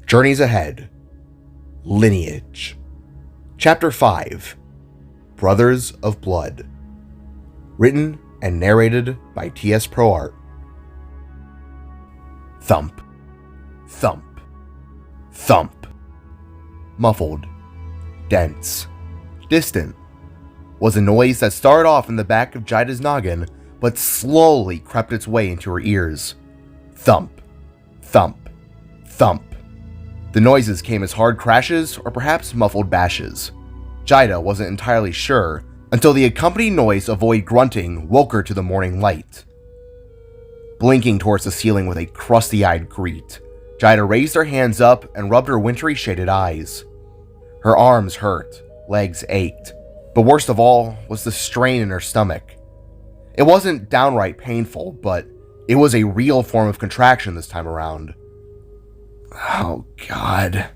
Journeys Ahead, Lineage. Chapter 5, Brothers of Blood. Written and narrated by T.S. ProArt. Thump, thump, thump. Muffled, dense, distant, was a noise that started off in the back of Jaida's noggin, but slowly crept its way into her ears. Thump, thump, thump. The noises came as hard crashes or perhaps muffled bashes. Jaida wasn't entirely sure until the accompanying noise of Void grunting woke her to the morning light. Blinking towards the ceiling with a crusty-eyed greet, Jaida raised her hands up and rubbed her wintry shaded eyes. Her arms hurt, legs ached, but worst of all was the strain in her stomach. It wasn't downright painful, but it was a real form of contraction this time around. Oh, God.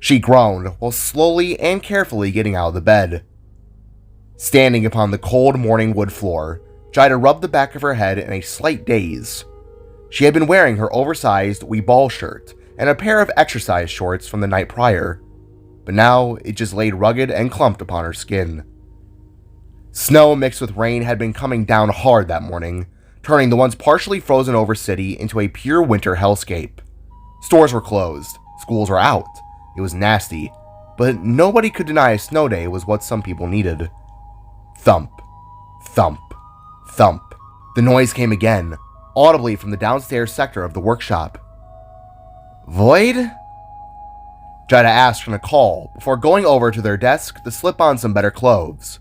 She groaned while slowly and carefully getting out of the bed. Standing upon the cold morning wood floor, Jaida rubbed the back of her head in a slight daze. She had been wearing her oversized wee ball shirt and a pair of exercise shorts from the night prior, but now it just laid rugged and clumped upon her skin. Snow mixed with rain had been coming down hard that morning, turning the once partially frozen over city into a pure winter hellscape. Stores were closed, schools were out. It was nasty, but nobody could deny a snow day was what some people needed. Thump, thump, thump. The noise came again, audibly from the downstairs sector of the workshop. Void? Jaida asked from a call before going over to their desk to slip on some better clothes.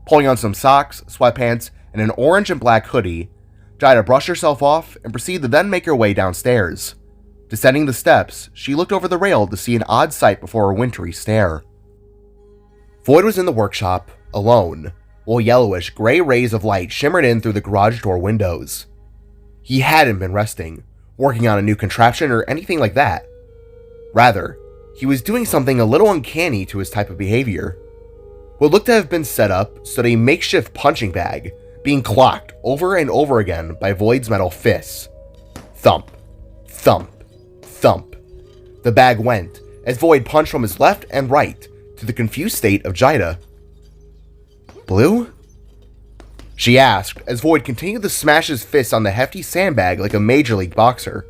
Pulling on some socks, sweatpants, and an orange and black hoodie, Jaida brushed herself off and proceeded to then make her way downstairs. Descending the steps, she looked over the rail to see an odd sight before her wintry stare. Void was in the workshop, alone, while yellowish gray rays of light shimmered in through the garage door windows. He hadn't been resting, working on a new contraption or anything like that. Rather, he was doing something a little uncanny to his type of behavior. What looked to have been set up stood a makeshift punching bag, being clocked over and over again by Void's metal fists. Thump, thump, thump. The bag went, as Void punched from his left and right, to the confused state of Jaida. Blue? She asked, as Void continued to smash his fist on the hefty sandbag like a major league boxer.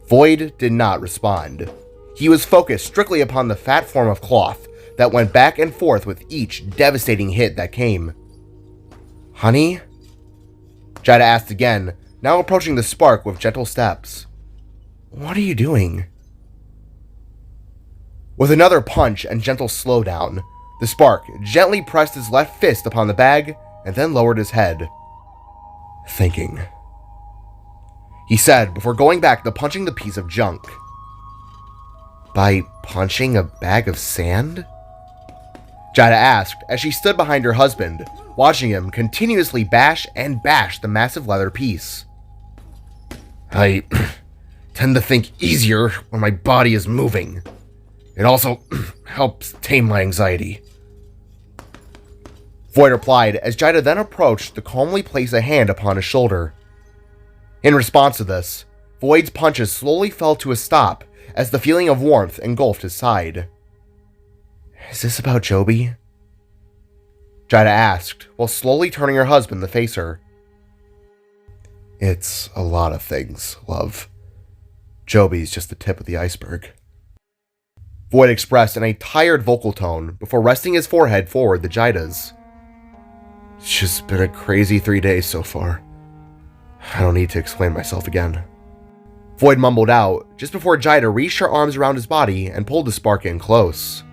Void did not respond. He was focused strictly upon the fat form of cloth that went back and forth with each devastating hit that came. Honey? Jaida asked again, now approaching the spark with gentle steps. What are you doing? With another punch and gentle slowdown, the spark gently pressed his left fist upon the bag and then lowered his head. Thinking, he said before going back to punching the piece of junk. By punching a bag of sand? Jaida asked as she stood behind her husband, watching him continuously bash and bash the massive leather piece. I tend to think easier when my body is moving. It also helps tame my anxiety. Void replied as Jaida then approached to calmly place a hand upon his shoulder. In response to this, Void's punches slowly fell to a stop as the feeling of warmth engulfed his side. Is this about Joby? Jaida asked, while slowly turning her husband to face her. It's a lot of things, love. Joby's just the tip of the iceberg. Void expressed in a tired vocal tone before resting his forehead forward to Jaida's. It's just been a crazy 3 days so far. I don't need to explain myself again. Void mumbled out just before Jaida reached her arms around his body and pulled the spark in close.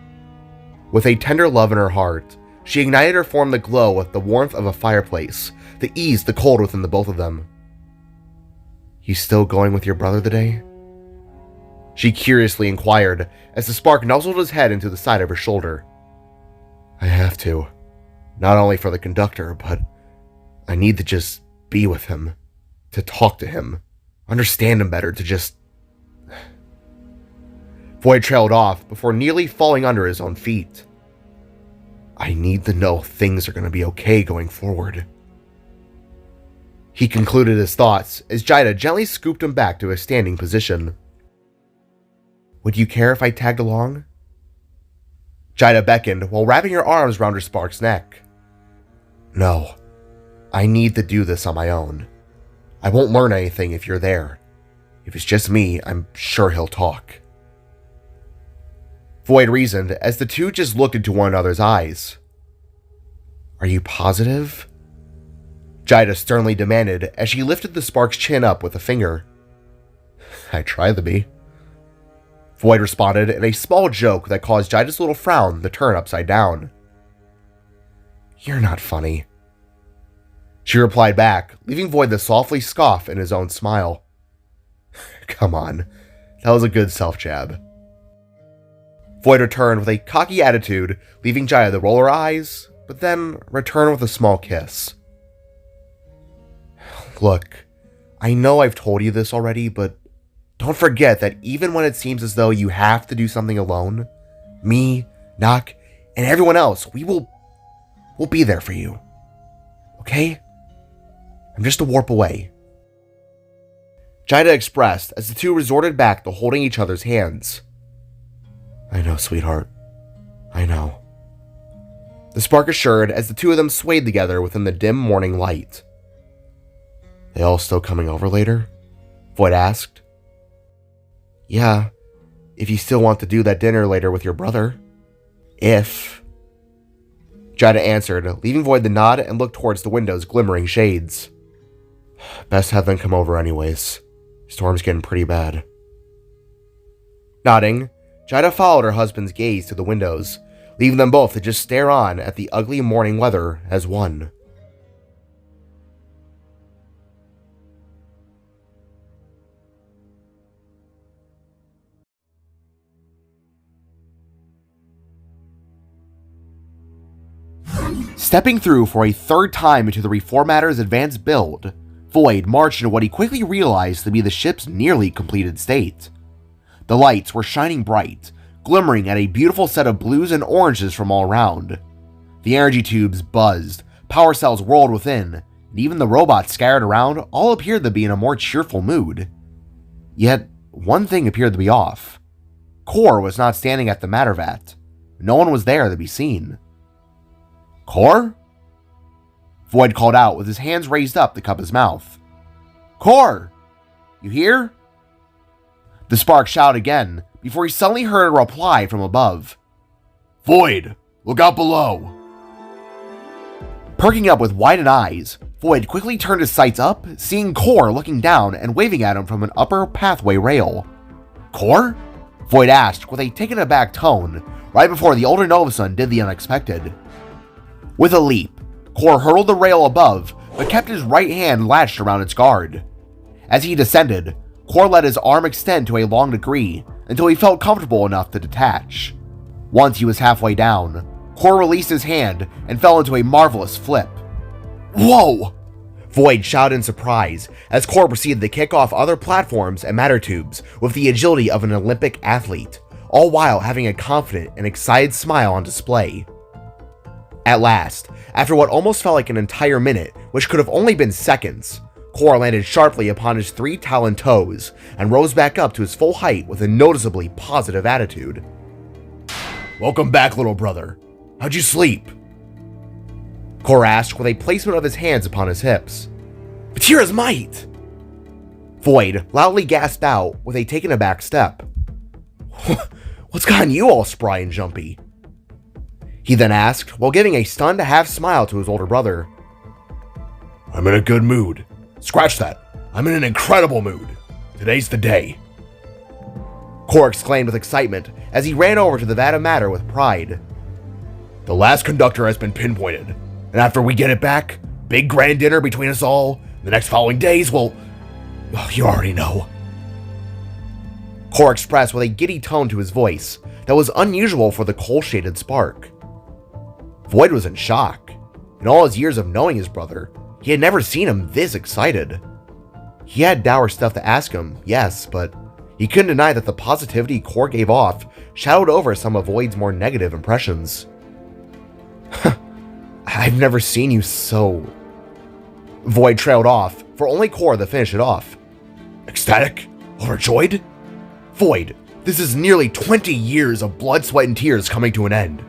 With a tender love in her heart, she ignited her form to glow with the warmth of a fireplace to ease the cold within the both of them. You still going with your brother today? She curiously inquired as the spark nuzzled his head into the side of her shoulder. I have to. Not only for the conductor, but I need to just be with him. To talk to him. Understand him better, to just... Void trailed off before nearly falling under his own feet. I need to know things are going to be okay going forward. He concluded his thoughts as Jida gently scooped him back to a standing position. Would you care if I tagged along? Jida beckoned while wrapping her arms around her Spark's neck. No, I need to do this on my own. I won't learn anything if you're there. If it's just me, I'm sure he'll talk. Void reasoned as the two just looked into one another's eyes. Are you positive? Jida sternly demanded as she lifted the Spark's chin up with a finger. I try to be. Void responded in a small joke that caused Jida's little frown to turn upside down. You're not funny. She replied back, leaving Void to softly scoff in his own smile. Come on, that was a good self-jab. Void returned with a cocky attitude, leaving Jida to roll her eyes, but then return with a small kiss. Look, I know I've told you this already, but don't forget that even when it seems as though you have to do something alone, me, Nock, and everyone else, we'll be there for you. Okay? I'm just a warp away. Jida expressed as the two resorted back to holding each other's hands. I know, sweetheart. I know. The Spark assured as the two of them swayed together within the dim morning light. They all still coming over later? Void asked. Yeah, if you still want to do that dinner later with your brother. If. Jida answered, leaving Void to nod and look towards the window's glimmering shades. Best have them come over anyways. Storm's getting pretty bad. Nodding, Jida followed her husband's gaze to the windows, leaving them both to just stare on at the ugly morning weather as one. Stepping through for a third time into the Reformattor's advanced build, Void marched into what he quickly realized to be the ship's nearly completed state. The lights were shining bright, glimmering at a beautiful set of blues and oranges from all around. The energy tubes buzzed, power cells whirled within, and even the robots scattered around all appeared to be in a more cheerful mood. Yet, one thing appeared to be off. Core was not standing at the matter vat. No one was there to be seen. Core? Void called out with his hands raised up to cup his mouth. Core! You hear? The Spark shouted again, before he suddenly heard a reply from above. Void, look out below! Perking up with widened eyes, Void quickly turned his sights up, seeing Core looking down and waving at him from an upper pathway rail. Core? Void asked with a taken-aback tone, right before the older Novasun did the unexpected. With a leap, Core hurtled the rail above, but kept his right hand latched around its guard. As he descended, Core let his arm extend to a long degree until he felt comfortable enough to detach. Once he was halfway down, Core released his hand and fell into a marvelous flip. Whoa! Void shouted in surprise as Core proceeded to kick off other platforms and matter tubes with the agility of an Olympic athlete, all while having a confident and excited smile on display. At last, after what almost felt like an entire minute, which could have only been seconds, Core landed sharply upon his 3 taloned toes and rose back up to his full height with a noticeably positive attitude. Welcome back, little brother. How'd you sleep? Core asked with a placement of his hands upon his hips. Vatira's might! Void loudly gasped out with a taken-aback step. What's gotten you all spry and jumpy? He then asked, while giving a stunned half-smile to his older brother. I'm in a good mood. Scratch that. I'm in an incredible mood. Today's the day. Core exclaimed with excitement as he ran over to the vat of matter with pride. The last conductor has been pinpointed, and after we get it back, big grand dinner between us all, the next following days, well, you already know. Core expressed with a giddy tone to his voice that was unusual for the coal-shaded Spark. Void was in shock. In all his years of knowing his brother, he had never seen him this excited. He had dour stuff to ask him, yes, but he couldn't deny that the positivity Core gave off shadowed over some of Void's more negative impressions. I've never seen you so... Void trailed off, for only Core to finish it off. Ecstatic? Overjoyed? Void, this is nearly 20 years of blood, sweat, and tears coming to an end.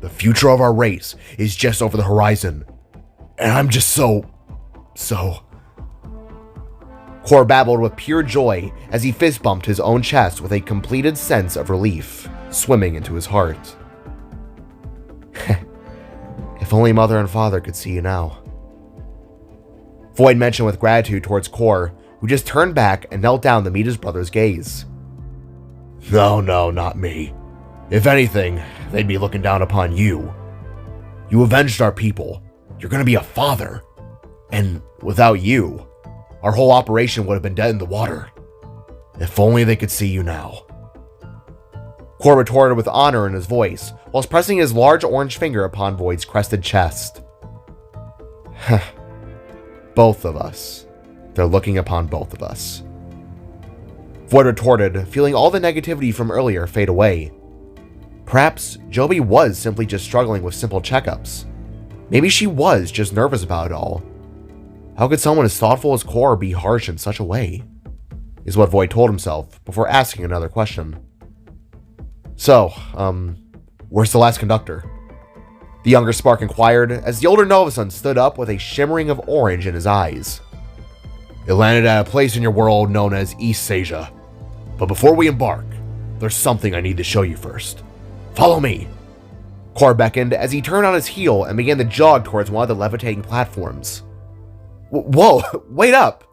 The future of our race is just over the horizon. And I'm just so... Core babbled with pure joy as he fist bumped his own chest with a completed sense of relief swimming into his heart. If only Mother and Father could see you now. Void mentioned with gratitude towards Core, who just turned back and knelt down to meet his brother's gaze. No, not me. If anything, they'd be looking down upon you. You avenged our people. You're gonna be a father. And without you, our whole operation would have been dead in the water. If only they could see you now. Core retorted with honor in his voice, whilst pressing his large orange finger upon Void's crested chest. Both of us. They're looking upon both of us. Void retorted, feeling all the negativity from earlier fade away. Perhaps Joby was simply just struggling with simple checkups. Maybe she was just nervous about it all. How could someone as thoughtful as Core be harsh in such a way? Is what Void told himself before asking another question. So, where's the last conductor? The younger Spark inquired as the older Novason stood up with a shimmering of orange in his eyes. It landed at a place in your world known as East Asia. But before we embark, there's something I need to show you first. Follow me. Core beckoned as he turned on his heel and began to jog towards one of the levitating platforms. Whoa, wait up!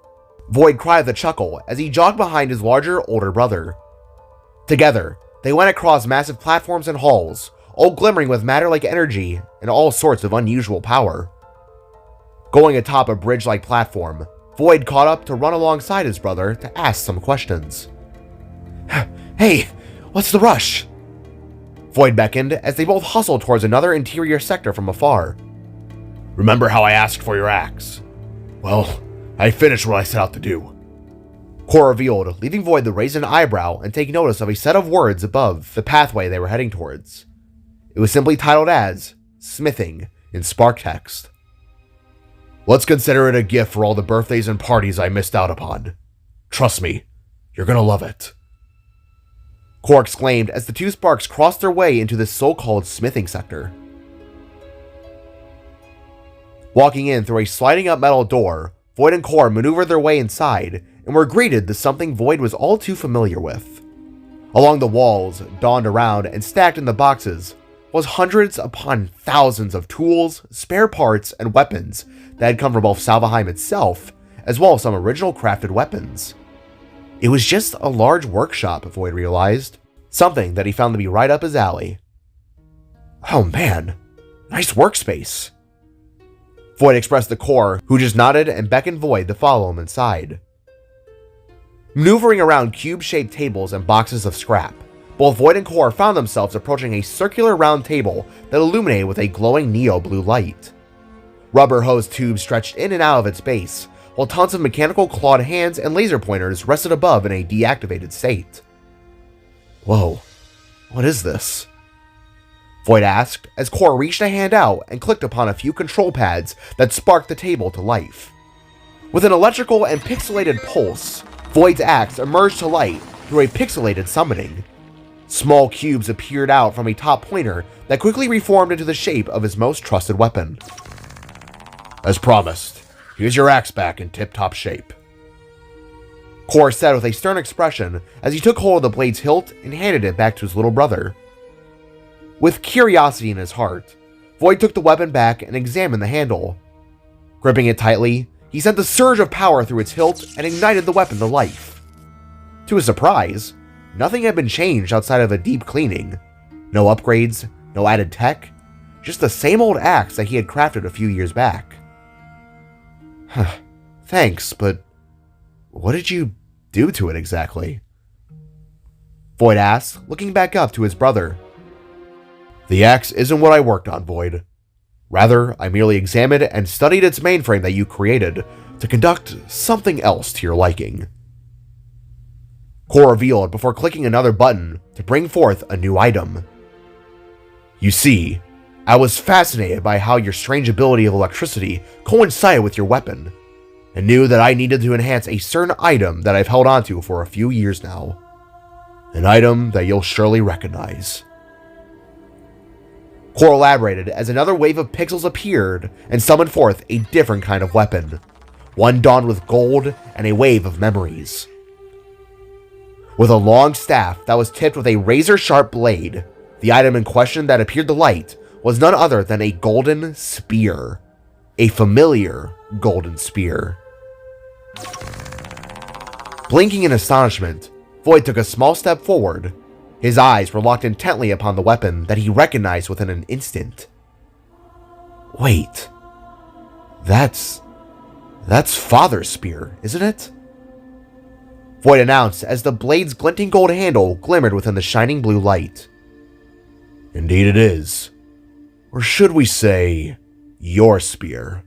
Void cried with a chuckle as he jogged behind his larger, older brother. Together, they went across massive platforms and halls, all glimmering with matter-like energy and all sorts of unusual power. Going atop a bridge-like platform, Void caught up to run alongside his brother to ask some questions. Hey, what's the rush? Void beckoned as they both hustled towards another interior sector from afar. Remember how I asked for your axe? Well, I finished what I set out to do. Core revealed, leaving Void to raise an eyebrow and take notice of a set of words above the pathway they were heading towards. It was simply titled as Smithing in Spark text. Let's consider it a gift for all the birthdays and parties I missed out upon. Trust me, you're gonna love it. Core exclaimed as the two Sparks crossed their way into this so-called smithing sector. Walking in through a sliding up metal door, Void and Core maneuvered their way inside and were greeted to something Void was all too familiar with. Along the walls, donned around and stacked in the boxes, was hundreds upon thousands of tools, spare parts, and weapons that had come from both Salvaheim itself, as well as some original crafted weapons. It was just a large workshop, Void realized, something that he found to be right up his alley. Oh man, nice workspace. Void expressed to Core, who just nodded and beckoned Void to follow him inside. Maneuvering around cube-shaped tables and boxes of scrap, both Void and Core found themselves approaching a circular round table that illuminated with a glowing neo-blue light. Rubber hose tubes stretched in and out of its base, while tons of mechanical clawed hands and laser pointers rested above in a deactivated state. Whoa, what is this? Void asked as Core reached a hand out and clicked upon a few control pads that sparked the table to life. With an electrical and pixelated pulse, Void's axe emerged to light through a pixelated summoning. Small cubes appeared out from a top pointer that quickly reformed into the shape of his most trusted weapon. As promised, here's your axe back in tip-top shape. Core said with a stern expression as he took hold of the blade's hilt and handed it back to his little brother. With curiosity in his heart, Void took the weapon back and examined the handle. Gripping it tightly, he sent a surge of power through its hilt and ignited the weapon to life. To his surprise, nothing had been changed outside of a deep cleaning. No upgrades, no added tech, just the same old axe that he had crafted a few years back. Thanks, but what did you do to it exactly? Void asked, looking back up to his brother. The axe isn't what I worked on, Void. Rather, I merely examined and studied its mainframe that you created to conduct something else to your liking. Core revealed before clicking another button to bring forth a new item. You see, I was fascinated by how your strange ability of electricity coincided with your weapon, and knew that I needed to enhance a certain item that I've held onto for a few years now. An item that you'll surely recognize. Core elaborated as another wave of pixels appeared and summoned forth a different kind of weapon, one donned with gold and a wave of memories. With a long staff that was tipped with a razor-sharp blade, the item in question that appeared to light was none other than a golden spear. A familiar golden spear. Blinking in astonishment, Void took a small step forward. His eyes were locked intently upon the weapon that he recognized within an instant. Wait. That's Father's spear, isn't it? Void announced as the blade's glinting gold handle glimmered within the shining blue light. Indeed it is. Or should we say, your spear?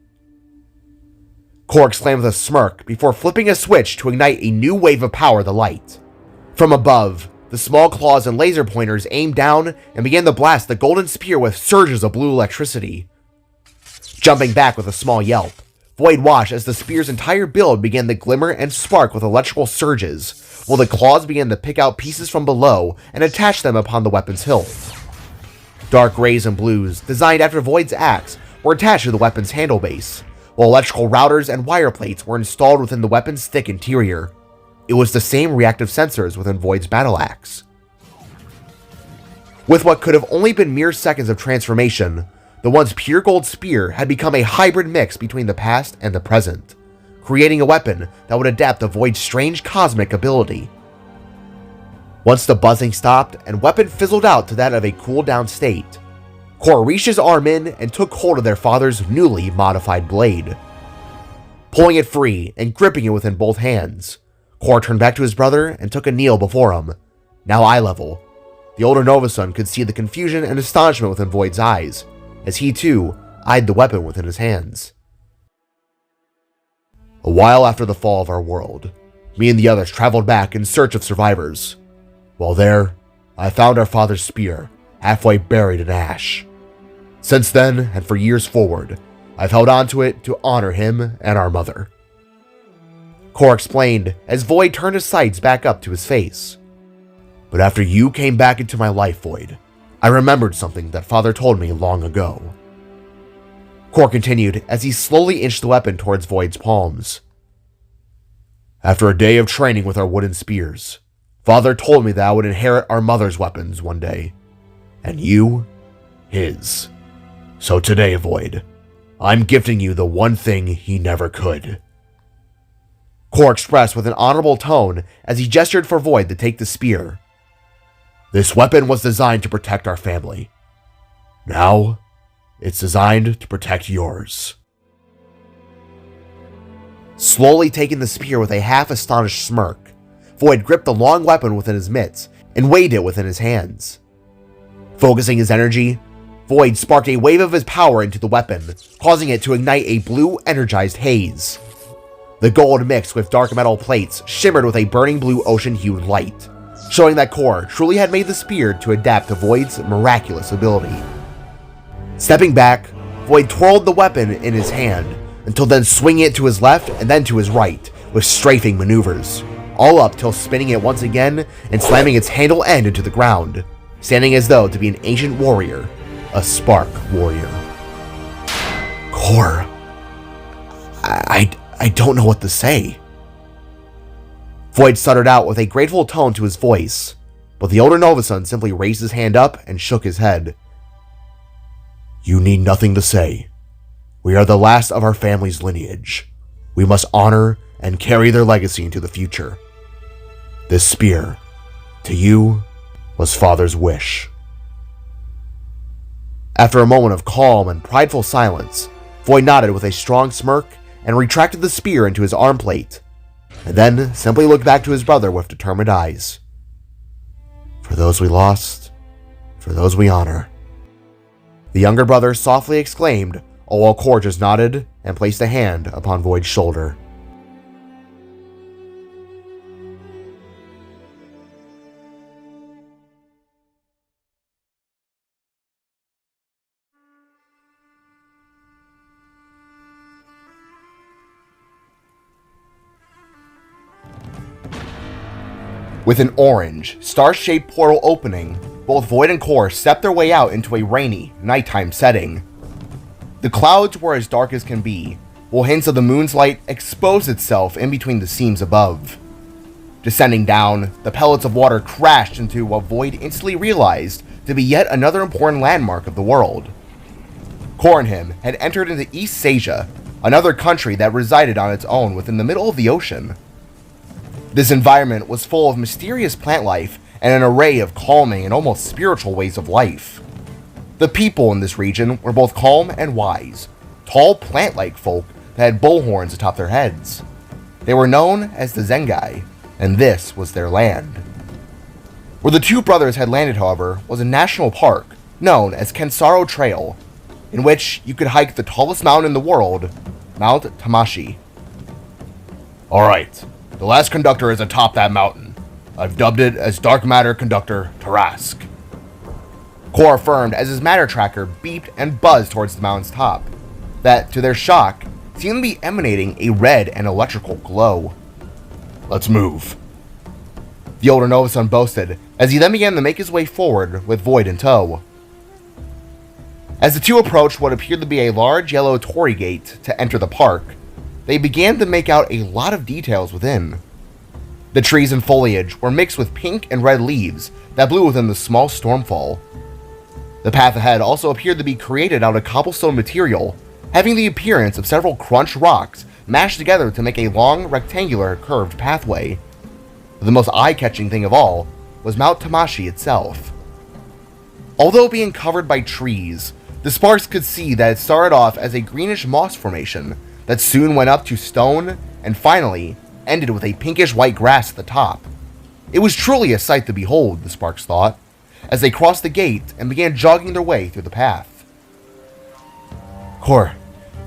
Core exclaimed with a smirk before flipping a switch to ignite a new wave of power to light. From above, the small claws and laser pointers aimed down and began to blast the golden spear with surges of blue electricity. Jumping back with a small yelp, Void watched as the spear's entire build began to glimmer and spark with electrical surges, while the claws began to pick out pieces from below and attach them upon the weapon's hilt. Dark grays and blues, designed after Void's axe, were attached to the weapon's handle base, while electrical routers and wire plates were installed within the weapon's thick interior. It was the same reactive sensors within Void's battle axe. With what could have only been mere seconds of transformation, the once pure gold spear had become a hybrid mix between the past and the present, creating a weapon that would adapt to Void's strange cosmic ability. Once the buzzing stopped and weapon fizzled out to that of a cooled-down state, Core reached his arm in and took hold of their father's newly modified blade. Pulling it free and gripping it within both hands, Core turned back to his brother and took a kneel before him, now eye level. The older Novason could see the confusion and astonishment within Void's eyes, as he too eyed the weapon within his hands. A while after the fall of our world, me and the others traveled back in search of survivors. While there, I found our father's spear, halfway buried in ash. Since then, and for years forward, I've held on to it to honor him and our mother. Core explained as Void turned his sights back up to his face. But after you came back into my life, Void, I remembered something that Father told me long ago. Core continued as he slowly inched the weapon towards Void's palms. After a day of training with our wooden spears, Father told me that I would inherit our mother's weapons one day, and you, his. So today, Void, I'm gifting you the one thing he never could. Core expressed with an honorable tone as he gestured for Void to take the spear. This weapon was designed to protect our family. Now, it's designed to protect yours. Slowly taking the spear with a half-astonished smirk, Void gripped the long weapon within his mitts and weighed it within his hands. Focusing his energy, Void sparked a wave of his power into the weapon, causing it to ignite a blue, energized haze. The gold mixed with dark metal plates shimmered with a burning blue ocean-hued light, showing that Core truly had made the spear to adapt to Void's miraculous ability. Stepping back, Void twirled the weapon in his hand, until then swinging it to his left and then to his right, with strafing maneuvers, all up till spinning it once again and slamming its handle end into the ground, standing as though to be an ancient warrior, a spark warrior. Core, I don't know what to say. Void stuttered out with a grateful tone to his voice, but the older Novason simply raised his hand up and shook his head. You need nothing to say. We are the last of our family's lineage. We must honor and carry their legacy into the future. This spear, to you, was Father's wish. After a moment of calm and prideful silence, Void nodded with a strong smirk and retracted the spear into his arm plate, and then simply looked back to his brother with determined eyes. For those we lost, for those we honor. The younger brother softly exclaimed, all while Core just nodded and placed a hand upon Void's shoulder. With an orange, star-shaped portal opening, both Void and Core stepped their way out into a rainy, nighttime setting. The clouds were as dark as can be, while hints of the moon's light exposed itself in between the seams above. Descending down, the pellets of water crashed into what Void instantly realized to be yet another important landmark of the world. Core and him had entered into East Asia, another country that resided on its own within the middle of the ocean. This environment was full of mysterious plant life and an array of calming and almost spiritual ways of life. The people in this region were both calm and wise, tall plant-like folk that had bullhorns atop their heads. They were known as the Zengai, and this was their land. Where the two brothers had landed, however, was a national park known as Kensaro Trail, in which you could hike the tallest mountain in the world, Mount Tamashi. Alright, the last conductor is atop that mountain. I've dubbed it as Dark Matter Conductor Tarask. Core affirmed as his matter tracker beeped and buzzed towards the mountain's top, that, to their shock, seemed to be emanating a red and electrical glow. Let's move, the older Novason boasted, as he then began to make his way forward with Void in tow. As the two approached what appeared to be a large yellow torii gate to enter the park, they began to make out a lot of details within. The trees and foliage were mixed with pink and red leaves that blew within the small stormfall. The path ahead also appeared to be created out of cobblestone material, having the appearance of several crunched rocks mashed together to make a long, rectangular, curved pathway. The most eye-catching thing of all was Mount Tamashi itself. Although being covered by trees, the Sparks could see that it started off as a greenish moss formation that soon went up to stone and finally ended with a pinkish-white grass at the top. It was truly a sight to behold, the Sparks thought, as they crossed the gate and began jogging their way through the path. Core,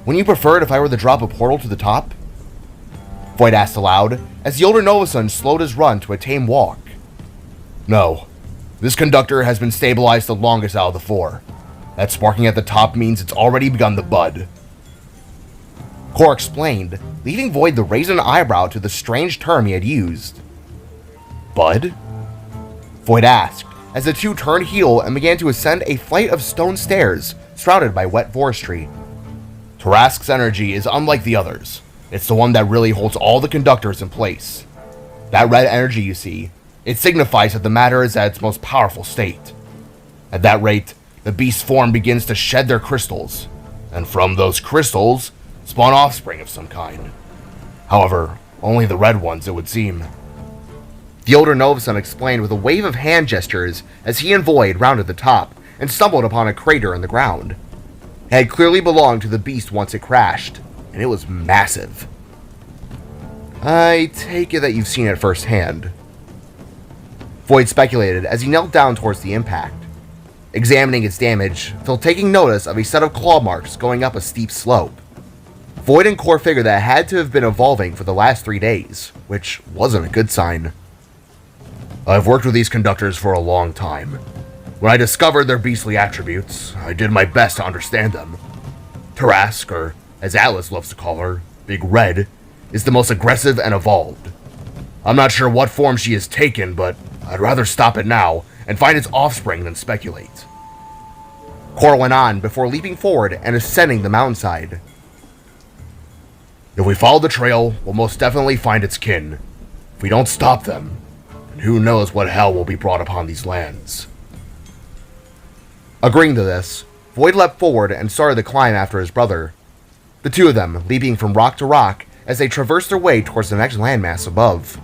wouldn't you prefer it if I were to drop a portal to the top? Void asked aloud, as the older Novason slowed his run to a tame walk. No. This conductor has been stabilized the longest out of the four. That sparking at the top means it's already begun to bud. Core explained, leaving Void to raise an eyebrow to the strange term he had used. Bud? Void asked, as the two turned heel and began to ascend a flight of stone stairs surrounded by wet forestry. Tarask's energy is unlike the others. It's the one that really holds all the conductors in place. That red energy you see, it signifies that the matter is at its most powerful state. At that rate, the beast's form begins to shed their crystals, and from those crystals, spawn offspring of some kind. However, only the red ones, it would seem. The older Novason explained with a wave of hand gestures as he and Void rounded the top and stumbled upon a crater in the ground. It had clearly belonged to the beast once it crashed, and it was massive. I take it that you've seen it firsthand. Void speculated as he knelt down towards the impact, examining its damage, till taking notice of a set of claw marks going up a steep slope. Void and Core figured that it had to have been evolving for the last 3 days, which wasn't a good sign. I've worked with these conductors for a long time. When I discovered their beastly attributes, I did my best to understand them. Tarask, or as Atlas loves to call her, Big Red, is the most aggressive and evolved. I'm not sure what form she has taken, but I'd rather stop it now and find its offspring than speculate. Core went on before leaping forward and ascending the mountainside. If we follow the trail, we'll most definitely find its kin. If we don't stop them, then who knows what hell will be brought upon these lands. Agreeing to this, Void leapt forward and started to climb after his brother, the two of them leaping from rock to rock as they traversed their way towards the next landmass above.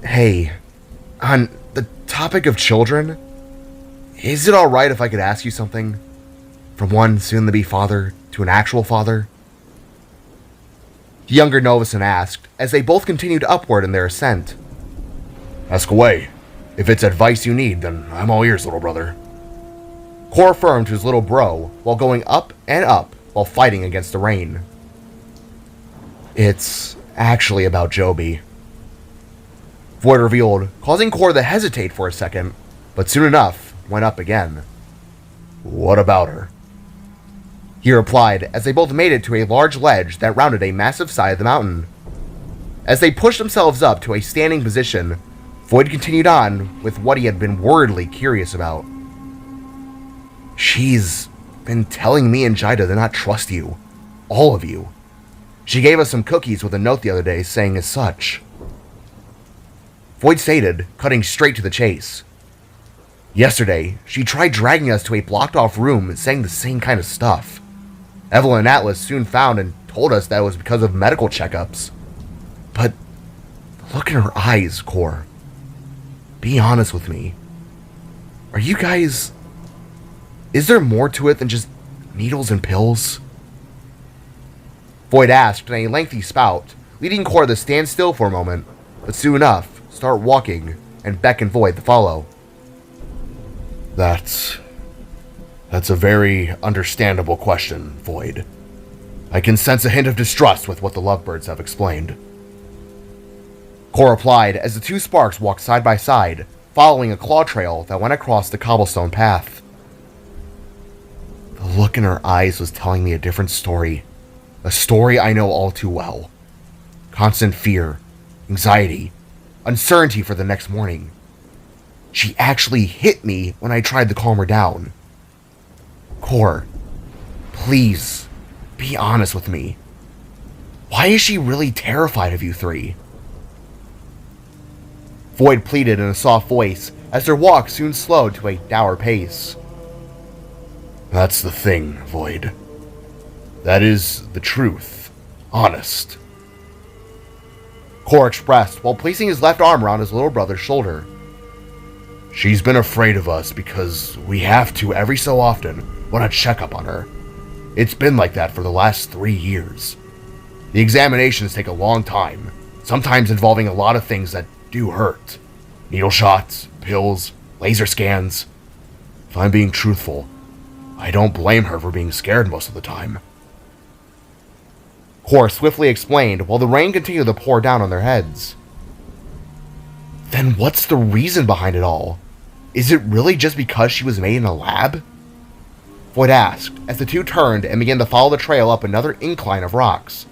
Hey, on the topic of children, is it alright if I could ask you something? From one soon-to-be father to an actual father? The younger Novason asked, as they both continued upward in their ascent. Ask away. If it's advice you need, then I'm all ears, little brother. Core affirmed to his little bro, while going up and up while fighting against the rain. It's actually about Joby. Void revealed, causing Core to hesitate for a second, but soon enough went up again. What about her? He replied as they both made it to a large ledge that rounded a massive side of the mountain. As they pushed themselves up to a standing position, Void continued on with what he had been worriedly curious about. She's been telling me and Jida to not trust you. All of you. She gave us some cookies with a note the other day saying as such. Void stated, cutting straight to the chase. Yesterday, she tried dragging us to a blocked-off room saying the same kind of stuff. Evelyn and Atlas soon found and told us that it was because of medical checkups. But look in her eyes, Core. Be honest with me. Are you guys... Is there more to it than just needles and pills? Void asked in a lengthy spout, leading Core to stand still for a moment, but soon enough, start walking and beckon Void to follow. That's a very understandable question, Void. I can sense a hint of distrust with what the lovebirds have explained. Core replied as the two sparks walked side by side, following a claw trail that went across the cobblestone path. The look in her eyes was telling me a different story. A story I know all too well. Constant fear, anxiety, uncertainty for the next morning. She actually hit me when I tried to calm her down. Core, please, be honest with me. Why is she really terrified of you three? Void pleaded in a soft voice as their walk soon slowed to a dour pace. That's the thing, Void. That is the truth. Honest. Core expressed while placing his left arm around his little brother's shoulder. She's been afraid of us because we have to every so often run a checkup on her. It's been like that for the last 3 years. The examinations take a long time, sometimes involving a lot of things that do hurt. Needle shots, pills, laser scans. If I'm being truthful, I don't blame her for being scared most of the time. Core swiftly explained while the rain continued to pour down on their heads. Then what's the reason behind it all? Is it really just because she was made in a lab? Void asked as the two turned and began to follow the trail up another incline of rocks.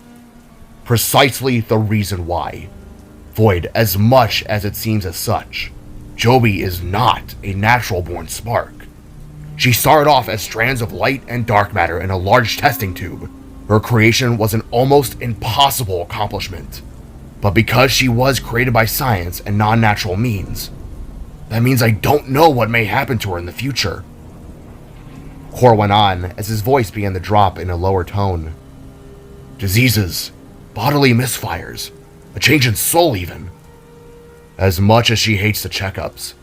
Precisely the reason why. Void, as much as it seems as such, Joby is not a natural-born spark. She started off as strands of light and dark matter in a large testing tube. Her creation was an almost impossible accomplishment. But because she was created by science and non-natural means, that means I don't know what may happen to her in the future. Core went on as his voice began to drop in a lower tone. Diseases, bodily misfires, a change in soul even. As much as she hates the checkups,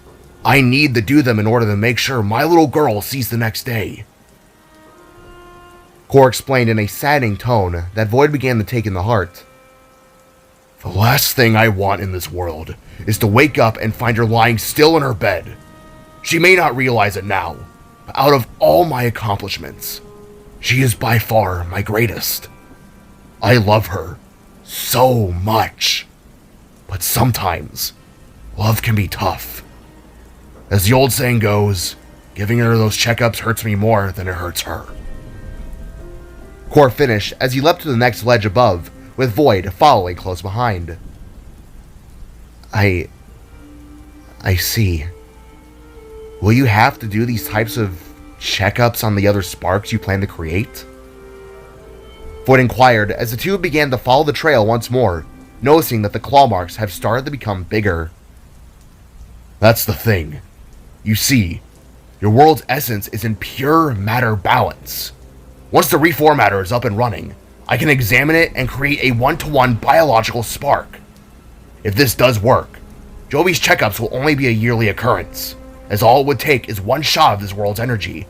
I need to do them in order to make sure my little girl sees the next day. Core explained in a saddening tone that Void began to take in the heart. The last thing I want in this world is to wake up and find her lying still in her bed. She may not realize it now, but out of all my accomplishments, she is by far my greatest. I love her so much, but sometimes love can be tough. As the old saying goes, giving her those checkups hurts me more than it hurts her. Core finished as he leapt to the next ledge above, with Void following close behind. I see. Will you have to do these types of checkups on the other sparks you plan to create? Void inquired as the two began to follow the trail once more, noticing that the claw marks have started to become bigger. That's the thing. You see, your world's essence is in pure matter balance. Once the reformatter is up and running, I can examine it and create a one-to-one biological spark. If this does work, Joby's checkups will only be a yearly occurrence, as all it would take is one shot of this world's energy,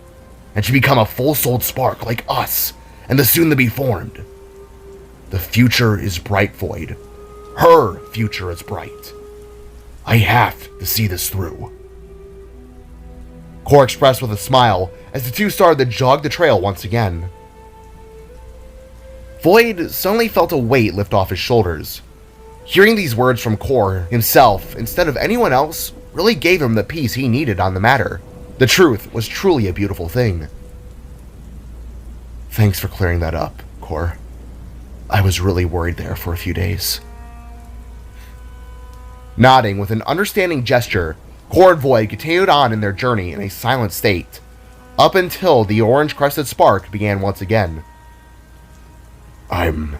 and she become a full-souled spark like us and the soon-to-be formed. The future is bright, Void. Her future is bright. I have to see this through. Core expressed with a smile as the two started to jog the trail once again. Void suddenly felt a weight lift off his shoulders. Hearing these words from Core himself instead of anyone else really gave him the peace he needed on the matter. The truth was truly a beautiful thing. Thanks for clearing that up, Core. I was really worried there for a few days. Nodding with an understanding gesture, Core and Void continued on in their journey in a silent state, up until the orange-crested spark began once again. I'm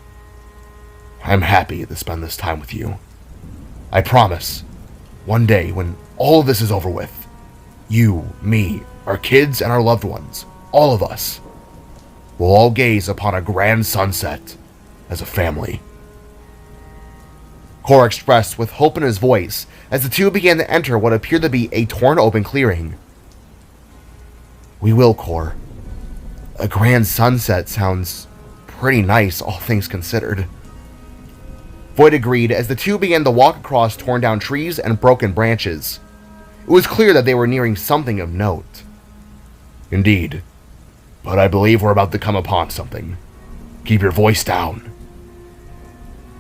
happy to spend this time with you. I promise, one day when all of this is over with, you, me, our kids, and our loved ones, all of us, will all gaze upon a grand sunset as a family. Core expressed with hope in his voice as the two began to enter what appeared to be a torn open clearing. We will, Core. A grand sunset sounds pretty nice, all things considered. Void agreed as the two began to walk across torn down trees and broken branches. It was clear that they were nearing something of note. Indeed, but I believe we're about to come upon something. Keep your voice down.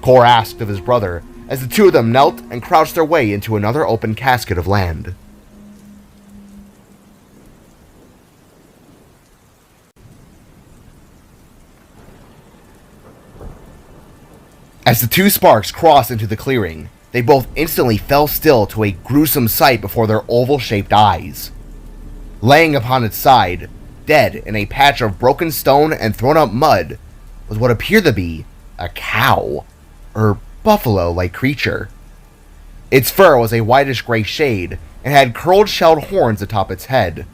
Core asked of his brother as the two of them knelt and crouched their way into another open casket of land. As the two sparks crossed into the clearing, they both instantly fell still to a gruesome sight before their oval-shaped eyes. Laying upon its side, dead in a patch of broken stone and thrown-up mud, was what appeared to be a cow, or buffalo-like creature. Its fur was a whitish-gray shade and had curled shelled horns atop its head.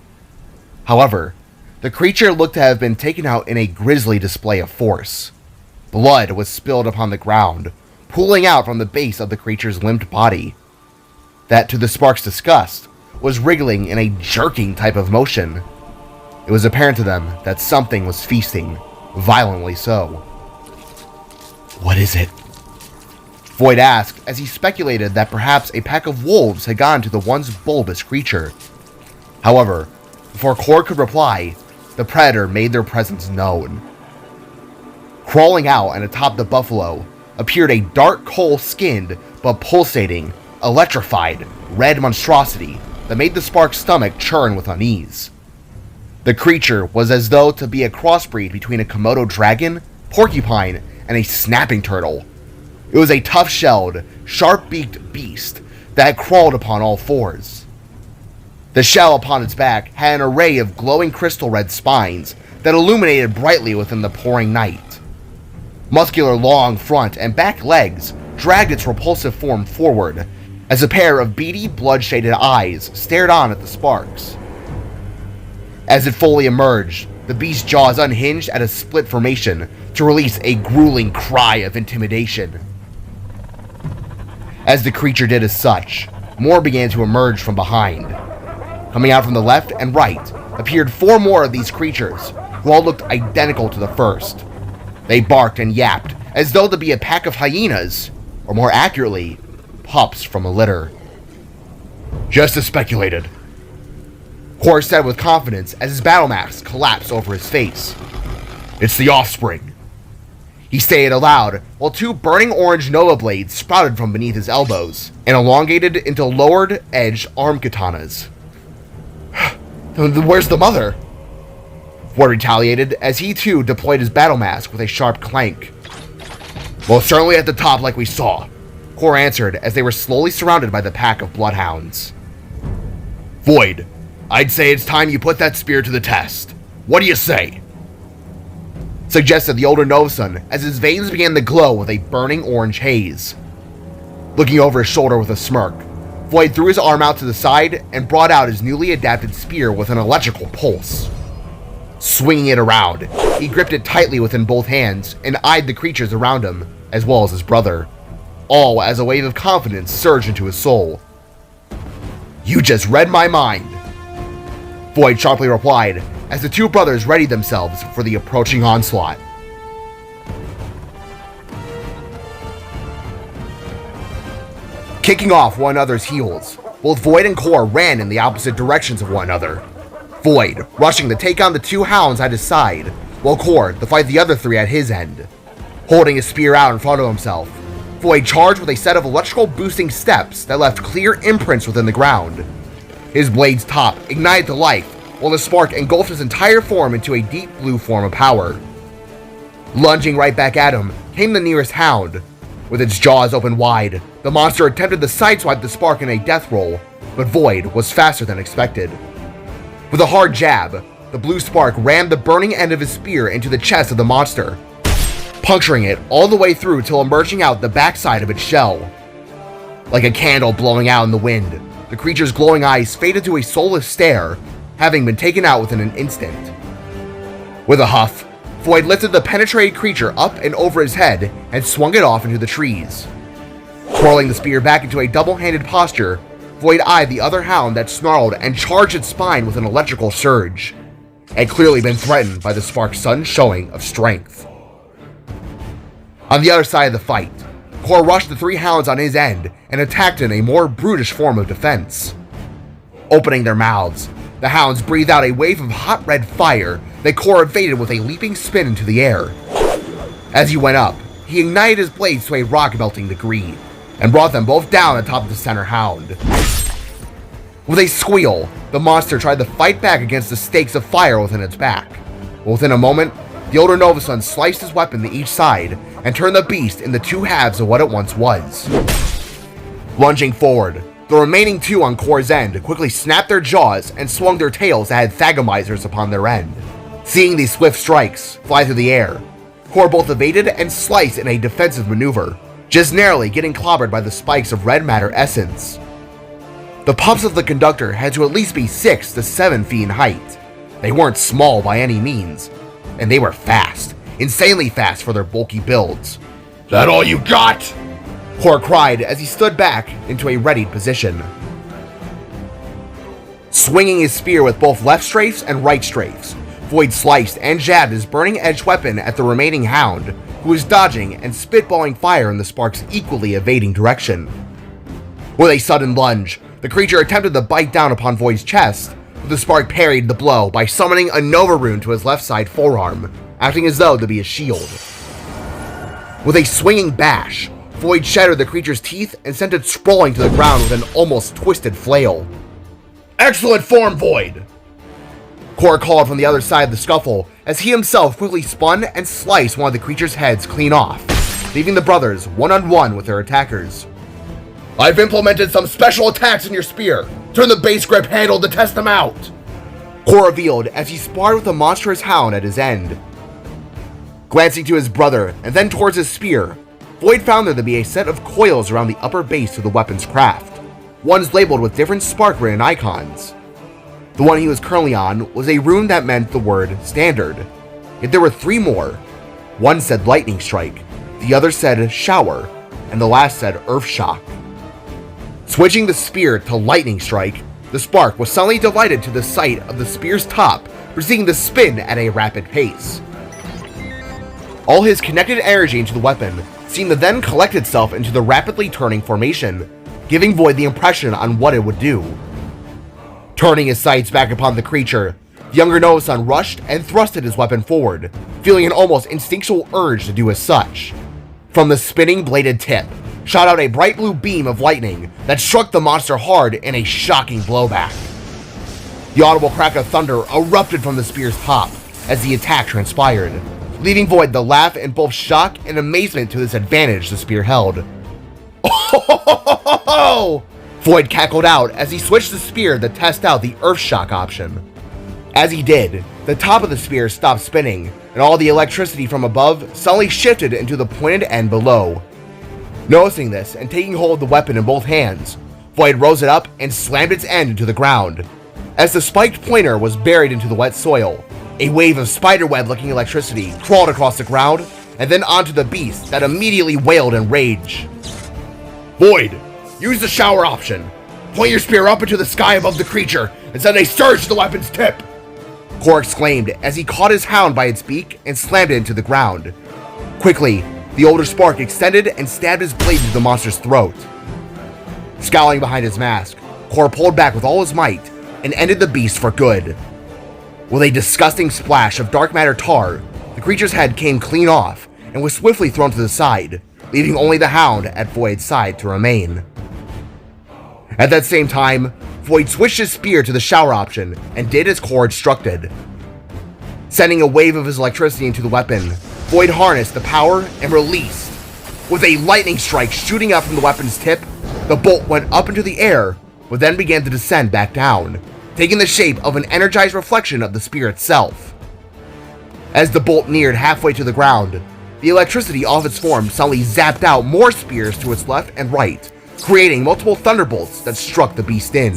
However, the creature looked to have been taken out in a grisly display of force. Blood was spilled upon the ground, pooling out from the base of the creature's limped body. That, to the spark's disgust, was wriggling in a jerking type of motion. It was apparent to them that something was feasting, violently so. What is it? Void asked as he speculated that perhaps a pack of wolves had gone to the once bulbous creature. However, before Core could reply, the predator made their presence known. Crawling out and atop the buffalo appeared a dark coal-skinned but pulsating, electrified, red monstrosity that made the spark's stomach churn with unease. The creature was as though to be a crossbreed between a Komodo dragon, porcupine, and a snapping turtle. It was a tough-shelled, sharp-beaked beast that crawled upon all fours. The shell upon its back had an array of glowing crystal-red spines that illuminated brightly within the pouring night. Muscular long front and back legs dragged its repulsive form forward, as a pair of beady, blood-shaded eyes stared on at the sparks. As it fully emerged, the beast's jaws unhinged at a split formation to release a grueling cry of intimidation. As the creature did as such, more began to emerge from behind. Coming out from the left and right appeared 4 more of these creatures, who all looked identical to the first. They barked and yapped as though to be a pack of hyenas, or more accurately, pups from a litter. Just as speculated, Core said with confidence as his battle mask collapsed over his face. It's the offspring. He stated aloud while 2 burning orange Nova blades sprouted from beneath his elbows and elongated into lowered-edged arm katanas. Where's the mother? Void retaliated as he too deployed his battle mask with a sharp clank. Well, certainly at the top like we saw, Core answered as they were slowly surrounded by the pack of bloodhounds. Void, I'd say it's time you put that spear to the test. What do you say? Suggested the older Novason as his veins began to glow with a burning orange haze. Looking over his shoulder with a smirk, Void threw his arm out to the side and brought out his newly adapted spear with an electrical pulse. Swinging it around, he gripped it tightly within both hands and eyed the creatures around him, as well as his brother, all as a wave of confidence surged into his soul. You just read my mind, Void sharply replied as the 2 brothers readied themselves for the approaching onslaught. Kicking off one another's heels, both Void and Core ran in the opposite directions of one another. Void rushing to take on the 2 hounds at his side, while Core to fight the other 3 at his end. Holding his spear out in front of himself, Void charged with a set of electrical boosting steps that left clear imprints within the ground. His blade's top ignited to life, while the spark engulfed his entire form into a deep blue form of power. Lunging right back at him came the nearest hound, With its jaws open wide, the monster attempted to sideswipe the spark in a death roll, but Void was faster than expected. With a hard jab, the blue spark rammed the burning end of his spear into the chest of the monster, puncturing it all the way through till emerging out the backside of its shell. Like a candle blowing out in the wind, the creature's glowing eyes faded to a soulless stare, having been taken out within an instant. With a huff, Void lifted the penetrated creature up and over his head and swung it off into the trees. Twirling the spear back into a double-handed posture, Void eyed the other hound that snarled and charged its spine with an electrical surge. It had clearly been threatened by the spark's sudden showing of strength. On the other side of the fight, Kor rushed the three hounds on his end and attacked in a more brutish form of defense. Opening their mouths, the hounds breathed out a wave of hot red fire that Kor evaded with a leaping spin into the air. As he went up, he ignited his blades to a rock-melting degree, and brought them both down atop of the center hound. With a squeal, the monster tried to fight back against the stakes of fire within its back. But within a moment, the older Novasun sliced his weapon to each side and turned the beast into two halves of what it once was. Lunging forward, the remaining two on Kor's end quickly snapped their jaws and swung their tails that had thagomizers upon their end. Seeing these swift strikes fly through the air, Kor both evaded and sliced in a defensive maneuver, just narrowly getting clobbered by the spikes of red matter essence. The pups of the conductor had to at least be 6 to 7 feet in height. They weren't small by any means, and they were fast, insanely fast for their bulky builds. That all you got? Kor cried as he stood back into a readied position. Swinging his spear with both left strafes and right strafes, Void sliced and jabbed his burning-edged weapon at the remaining hound, who was dodging and spitballing fire in the spark's equally evading direction. With a sudden lunge, the creature attempted to bite down upon Void's chest, but the spark parried the blow by summoning a Nova rune to his left side forearm, acting as though to be a shield. With a swinging bash, Void shattered the creature's teeth and sent it sprawling to the ground with an almost twisted flail. Excellent form, Void! Kor called from the other side of the scuffle as he himself quickly spun and sliced one of the creature's heads clean off, leaving the brothers one-on-one with their attackers. I've implemented some special attacks in your spear. Turn the base grip handle to test them out. Kor revealed as he sparred with a monstrous hound at his end. Glancing to his brother and then towards his spear, Void found there to be a set of coils around the upper base of the weapon's craft, ones labeled with different spark-written icons. The one he was currently on was a rune that meant the word standard, yet there were 3 more. One said lightning strike, the other said shower, and the last said earth shock. Switching the spear to lightning strike, the spark was suddenly delighted to the sight of the spear's top proceeding to spin at a rapid pace. All his connected energy into the weapon seemed to then collect itself into the rapidly turning formation, giving Void the impression on what it would do. Turning his sights back upon the creature, the younger Novasun rushed and thrusted his weapon forward, feeling an almost instinctual urge to do as such. From the spinning bladed tip shot out a bright blue beam of lightning that struck the monster hard in a shocking blowback. The audible crack of thunder erupted from the spear's top as the attack transpired, leaving Void to laugh in both shock and amazement to this advantage the spear held. Oh! Void cackled out as he switched the spear to test out the earth shock option. As he did, the top of the spear stopped spinning, and all the electricity from above suddenly shifted into the pointed end below. Noticing this and taking hold of the weapon in both hands, Void rose it up and slammed its end into the ground. As the spiked pointer was buried into the wet soil, a wave of spiderweb-looking electricity crawled across the ground and then onto the beast that immediately wailed in rage. Void, use the shower option. Point your spear up into the sky above the creature and send a surge to the weapon's tip. Kor exclaimed as he caught his hound by its beak and slammed it into the ground. Quickly, the older spark extended and stabbed his blade into the monster's throat. Scowling behind his mask, Kor pulled back with all his might and ended the beast for good. With a disgusting splash of dark matter tar, the creature's head came clean off and was swiftly thrown to the side, leaving only the hound at Void's side to remain. At that same time, Void switched his spear to the shower option and did as Kor instructed. Sending a wave of his electricity into the weapon, Void harnessed the power and released. With a lightning strike shooting up from the weapon's tip, the bolt went up into the air, but then began to descend back down, taking the shape of an energized reflection of the spear itself. As the bolt neared halfway to the ground, the electricity off its form suddenly zapped out more spears to its left and right, creating multiple thunderbolts that struck the beast in,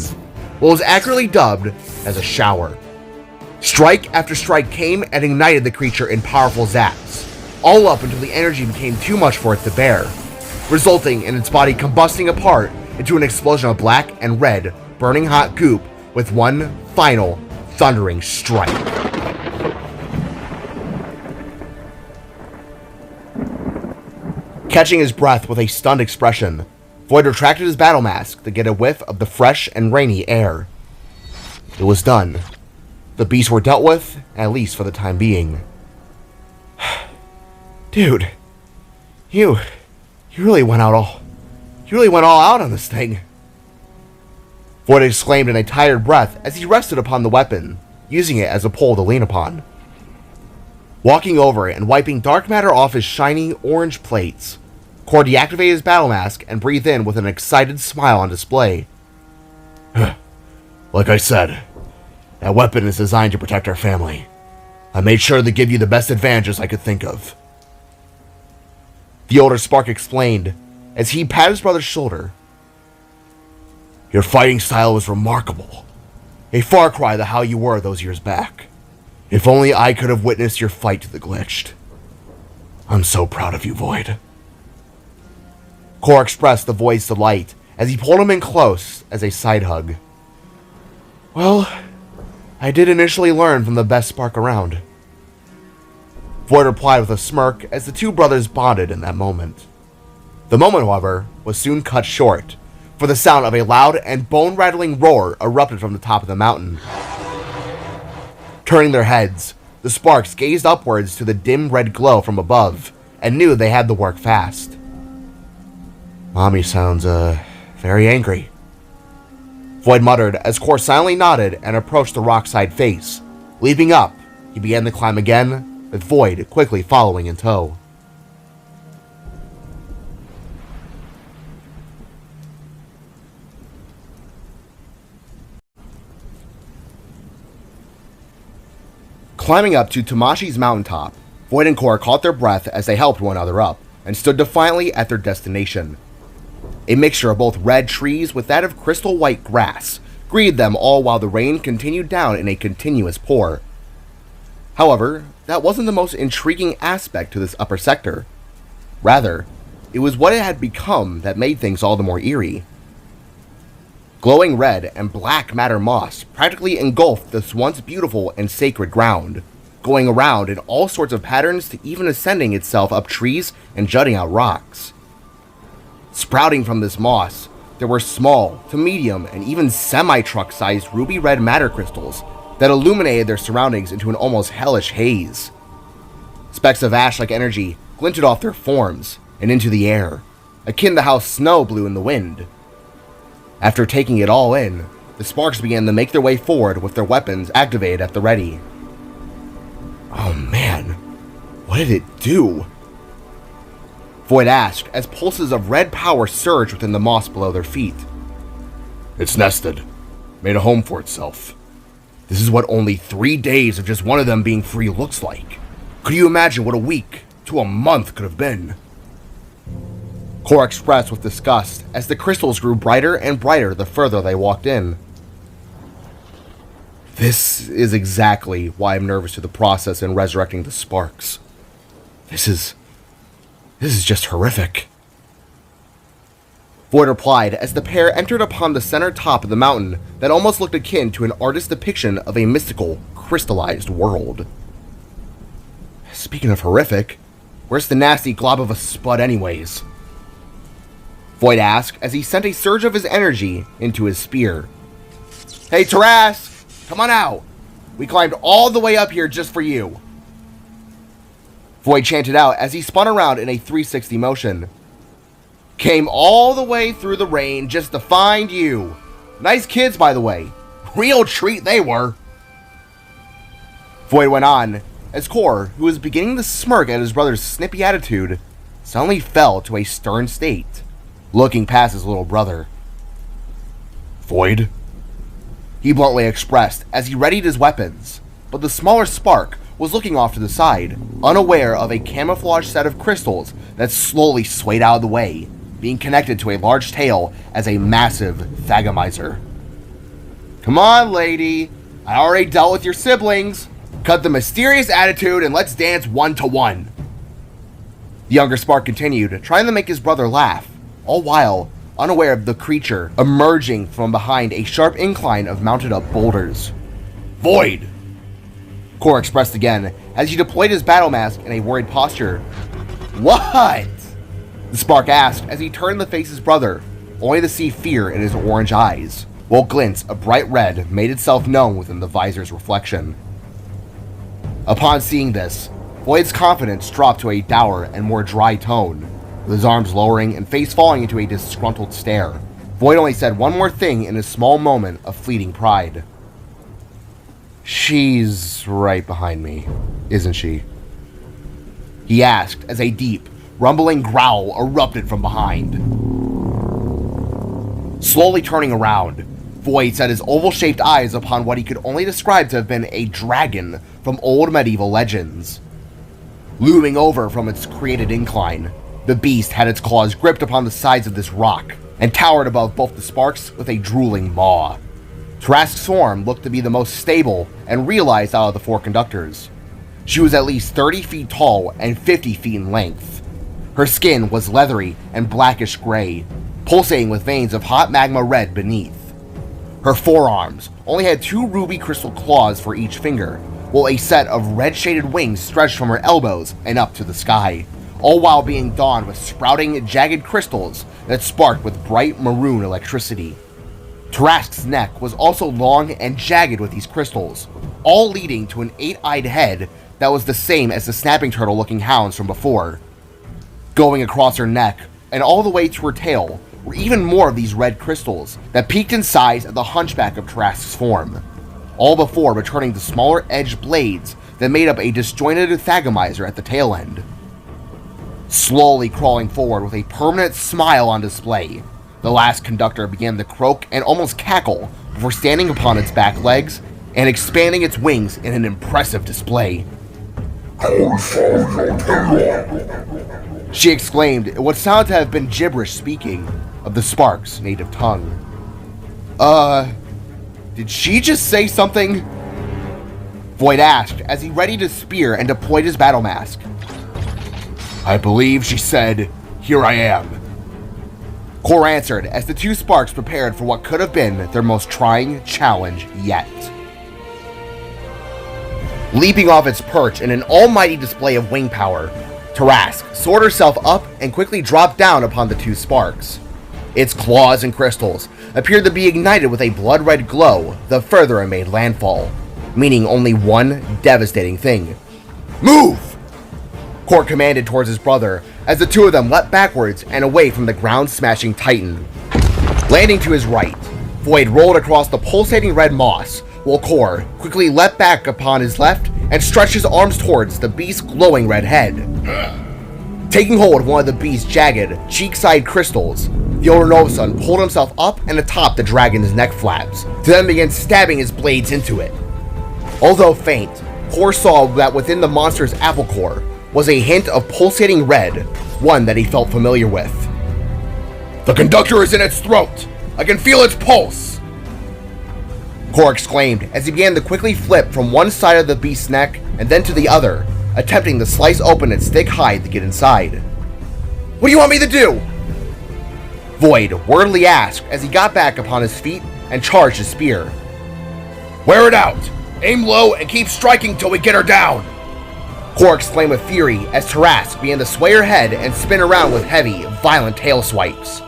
what was accurately dubbed as a shower. Strike after strike came and ignited the creature in powerful zaps, all up until the energy became too much for it to bear, resulting in its body combusting apart into an explosion of black and red, burning hot goop with one final thundering strike. Catching his breath with a stunned expression, Void retracted his battle mask to get a whiff of the fresh and rainy air. It was done. The beasts were dealt with, at least for the time being. Dude, you really went all out on this thing. Void exclaimed in a tired breath as he rested upon the weapon, using it as a pole to lean upon. Walking over and wiping dark matter off his shiny orange plates, Core deactivated his battle mask and breathed in with an excited smile on display. Like I said, that weapon is designed to protect our family. I made sure to give you the best advantages I could think of. The older Spark explained as he patted his brother's shoulder. Your fighting style was remarkable. A far cry to how you were those years back. If only I could have witnessed your fight to the glitched. I'm so proud of you, Void. Core expressed the Void's delight as he pulled him in close as a side hug. Well, I did initially learn from the best Spark around. Void replied with a smirk as the two brothers bonded in that moment. The moment, however, was soon cut short, for the sound of a loud and bone-rattling roar erupted from the top of the mountain. Turning their heads, the Sparks gazed upwards to the dim red glow from above, and knew they had to work fast. Mommy sounds, very angry. Void muttered as Core silently nodded and approached the rockside face. Leaping up, he began to climb again, with Void quickly following in tow. Climbing up to Tamashi's mountaintop, Void and Core caught their breath as they helped one another up, and stood defiantly at their destination. A mixture of both red trees with that of crystal white grass greeted them all while the rain continued down in a continuous pour. However, that wasn't the most intriguing aspect to this upper sector. Rather, it was what it had become that made things all the more eerie. Glowing red and black matter moss practically engulfed this once beautiful and sacred ground, going around in all sorts of patterns to even ascending itself up trees and jutting out rocks. Sprouting from this moss, there were small to medium and even semi-truck-sized ruby red matter crystals that illuminated their surroundings into an almost hellish haze. Specks of ash-like energy glinted off their forms and into the air, akin to how snow blew in the wind. After taking it all in, the Sparks began to make their way forward with their weapons activated at the ready. Oh man, what did it do? Void asked as pulses of red power surged within the moss below their feet. It's nested. Made a home for itself. This is what only 3 days of just one of them being free looks like. Could you imagine what a week to a month could have been? Core expressed with disgust as the crystals grew brighter and brighter the further they walked in. This is exactly why I'm nervous to the process in resurrecting the Sparks. This is just horrific. Void replied as the pair entered upon the center top of the mountain that almost looked akin to an artist's depiction of a mystical, crystallized world. Speaking of horrific, where's the nasty glob of a spud anyways? Void asked as he sent a surge of his energy into his spear. Hey Taras, come on out. We climbed all the way up here just for you. Void chanted out as he spun around in a 360 motion. Came all the way through the rain just to find you. Nice kids, by the way. Real treat they were. Void went on as Core, who was beginning to smirk at his brother's snippy attitude, suddenly fell to a stern state, looking past his little brother. Void? He bluntly expressed as he readied his weapons, but the smaller Spark was looking off to the side, unaware of a camouflaged set of crystals that slowly swayed out of the way, being connected to a large tail as a massive thagomizer. Come on, lady. I already dealt with your siblings. Cut the mysterious attitude and let's dance 1-to-1. The younger Spark continued, trying to make his brother laugh, all while unaware of the creature emerging from behind a sharp incline of mounted up boulders. Void! Core expressed again as he deployed his battle mask in a worried posture. What? The Spark asked as he turned to face his brother, only to see fear in his orange eyes, while glints of bright red made itself known within the visor's reflection. Upon seeing this, Void's confidence dropped to a dour and more dry tone, with his arms lowering and face falling into a disgruntled stare. Void only said one more thing in a small moment of fleeting pride. She's right behind me, isn't she? He asked as a deep, rumbling growl erupted from behind. Slowly turning around, Void set his oval-shaped eyes upon what he could only describe to have been a dragon from old medieval legends. Looming over from its created incline, the beast had its claws gripped upon the sides of this rock, and towered above both the Sparks with a drooling maw. Tarrasque's form looked to be the most stable and realized out of the four conductors. She was at least 30 feet tall and 50 feet in length. Her skin was leathery and blackish gray, pulsating with veins of hot magma red beneath. Her forearms only had 2 ruby crystal claws for each finger, while a set of red-shaded wings stretched from her elbows and up to the sky, all while being donned with sprouting, jagged crystals that sparked with bright maroon electricity. Tarrasque's neck was also long and jagged with these crystals, all leading to an 8-eyed head that was the same as the snapping turtle-looking hounds from before. Going across her neck and all the way to her tail were even more of these red crystals that peaked in size at the hunchback of Tarrasque's form, all before returning to smaller edged blades that made up a disjointed thagomizer at the tail end. Slowly crawling forward with a permanent smile on display, the last conductor began to croak and almost cackle before standing upon its back legs and expanding its wings in an impressive display. She exclaimed in what sounded to have been gibberish speaking of the Spark's native tongue. Did she just say something? Void asked as he readied his spear and deployed his battle mask. I believe she said, "Here I am." Core answered as the 2 Sparks prepared for what could have been their most trying challenge yet. Leaping off its perch in an almighty display of wing power, Tarrasque soared herself up and quickly dropped down upon the 2 Sparks. Its claws and crystals appeared to be ignited with a blood-red glow the further it made landfall, meaning only one devastating thing. Move! Core commanded towards his brother as the 2 of them leapt backwards and away from the ground-smashing titan. Landing to his right, Void rolled across the pulsating red moss, while Core quickly leapt back upon his left and stretched his arms towards the beast's glowing red head. Taking hold of one of the beast's jagged, cheek-side crystals, the older Novasun pulled himself up and atop the dragon's neck flaps, to then begin stabbing his blades into it. Although faint, Core saw that within the monster's apple core was a hint of pulsating red, one that he felt familiar with. The conductor is in its throat! I can feel its pulse! Core exclaimed as he began to quickly flip from one side of the beast's neck and then to the other, attempting to slice open its thick hide to get inside. What do you want me to do? Void wordily asked as he got back upon his feet and charged his spear. Wear it out! Aim low and keep striking till we get her down! Core exclaimed with fury as Tarrasque began to sway her head and spin around with heavy, violent tail swipes.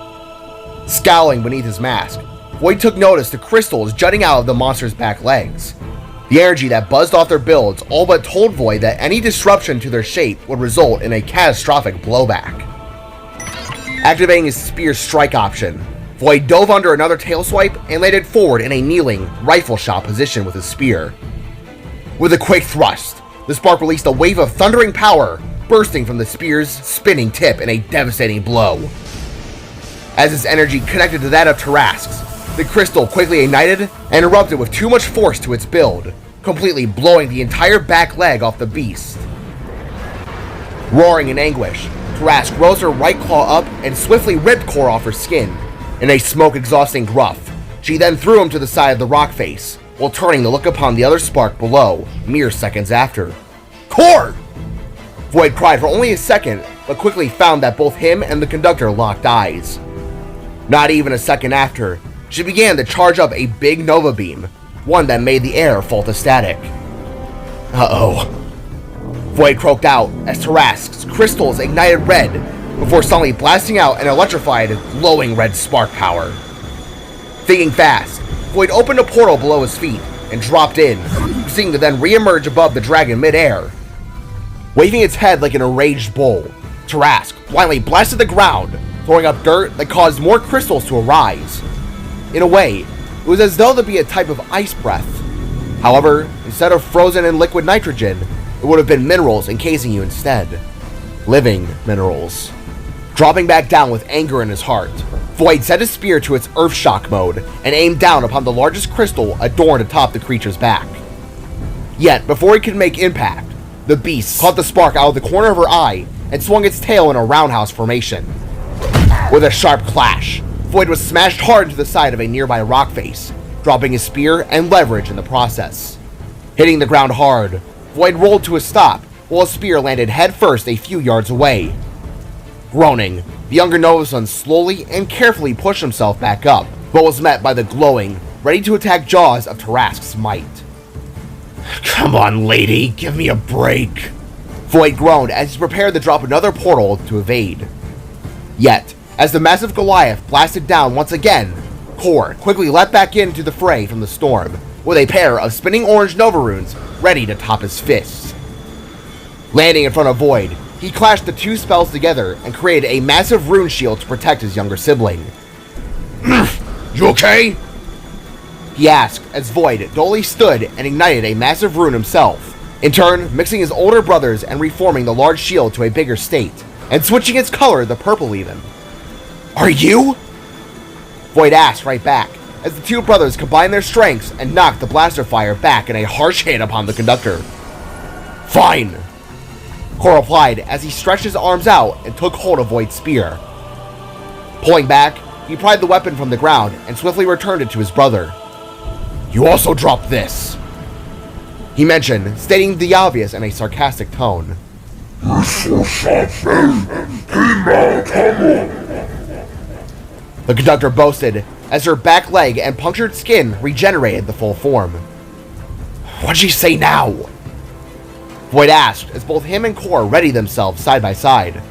Scowling beneath his mask, Void took notice to crystals jutting out of the monster's back legs. The energy that buzzed off their builds all but told Void that any disruption to their shape would result in a catastrophic blowback. Activating his spear strike option, Void dove under another tail swipe and landed forward in a kneeling, rifle shot position with his spear. With a quick thrust, the Spark released a wave of thundering power, bursting from the spear's spinning tip in a devastating blow. As its energy connected to that of Tarrasque's, the crystal quickly ignited and erupted with too much force to its build, completely blowing the entire back leg off the beast. Roaring in anguish, Tarrasque rose her right claw up and swiftly ripped Core off her skin. In a smoke-exhausting gruff, she then threw him to the side of the rock face, while turning to look upon the other spark below, mere seconds after. "Core!" Void cried for only a second, but quickly found that both him and the conductor locked eyes. Not even a second after, she began to charge up a big Nova Beam, one that made the air fall to static. "Uh-oh." Void croaked out as Tarrasque's crystals ignited red, before suddenly blasting out an electrified, glowing red spark power. Thinking fast, Void opened a portal below his feet and dropped in, proceeding to then re-emerge above the dragon mid-air. Waving its head like an enraged bull, Tarrasque blindly blasted the ground, throwing up dirt that caused more crystals to arise. In a way, it was as though to be a type of ice breath. However, instead of frozen and liquid nitrogen, it would have been minerals encasing you instead. Living minerals. Dropping back down with anger in his heart, Void set his spear to its earth shock mode and aimed down upon the largest crystal adorned atop the creature's back. Yet, before he could make impact, the beast caught the spark out of the corner of her eye and swung its tail in a roundhouse formation. With a sharp clash, Void was smashed hard into the side of a nearby rock face, dropping his spear and leverage in the process. Hitting the ground hard, Void rolled to a stop, while his spear landed headfirst a few yards away. Groaning, the younger Novasun slowly and carefully pushed himself back up, but was met by the glowing, ready-to-attack jaws of Tarrasque's might. "Come on, lady, give me a break." Void groaned as he prepared to drop another portal to evade. Yet, as the massive Goliath blasted down once again, Core quickly leapt back into the fray from the storm, with a pair of spinning orange Nova runes ready to top his fists. Landing in front of Void, he clashed the two spells together and created a massive rune shield to protect his younger sibling. "You okay?" He asked as Void dully stood and ignited a massive rune himself, in turn mixing his older brothers and reforming the large shield to a bigger state, and switching its color to purple even. "Are you?" Void asked right back, as the two brothers combined their strengths and knocked the blaster fire back in a harsh hit upon the conductor. "Fine," Core replied as he stretched his arms out and took hold of Void's spear. Pulling back, he pried the weapon from the ground and swiftly returned it to his brother. "You also dropped this," he mentioned, stating the obvious in a sarcastic tone. The conductor boasted as her back leg and punctured skin regenerated the full form. "What'd she say now?" Void asked as both him and Core readied themselves side by side.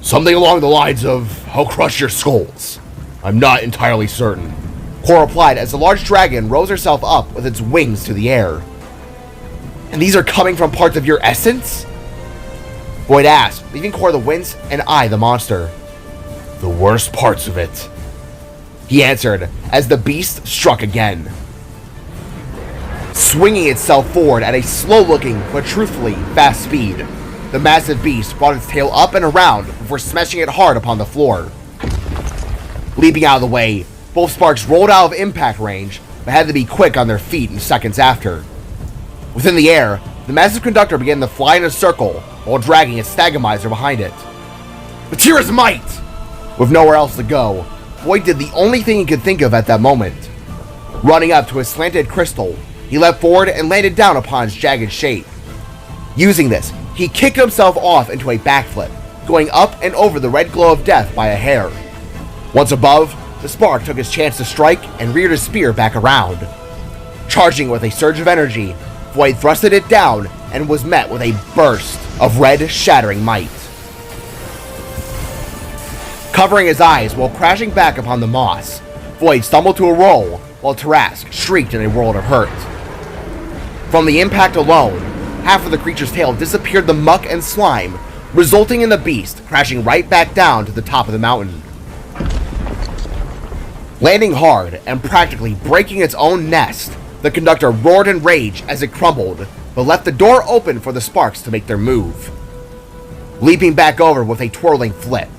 "Something along the lines of, I'll crush your skulls. I'm not entirely certain." Core replied as the large dragon rose herself up with its wings to the air. "And these are coming from parts of your essence?" Void asked, leaving Core to wince and eye the monster. "The worst parts of it," he answered as the beast struck again. Swinging itself forward at a slow-looking but truthfully fast speed, the massive beast brought its tail up and around before smashing it hard upon the floor. Leaping out of the way, both sparks rolled out of impact range, but had to be quick on their feet in seconds after. Within the air, the massive conductor began to fly in a circle while dragging its Stagomizer behind it. Batira's might! With nowhere else to go, Void did the only thing he could think of at that moment. Running up to a slanted crystal, he leapt forward and landed down upon its jagged shape. Using this, he kicked himself off into a backflip, going up and over the red glow of death by a hair. Once above, the spark took his chance to strike and reared his spear back around. Charging with a surge of energy, Void thrusted it down and was met with a burst of red shattering might. Covering his eyes while crashing back upon the moss, Void stumbled to a roll while Tarrasque shrieked in a world of hurt. From the impact alone, half of the creature's tail disappeared the muck and slime, resulting in the beast crashing right back down to the top of the mountain. Landing hard and practically breaking its own nest, the conductor roared in rage as it crumbled, but left the door open for the sparks to make their move. Leaping back over with a twirling flip,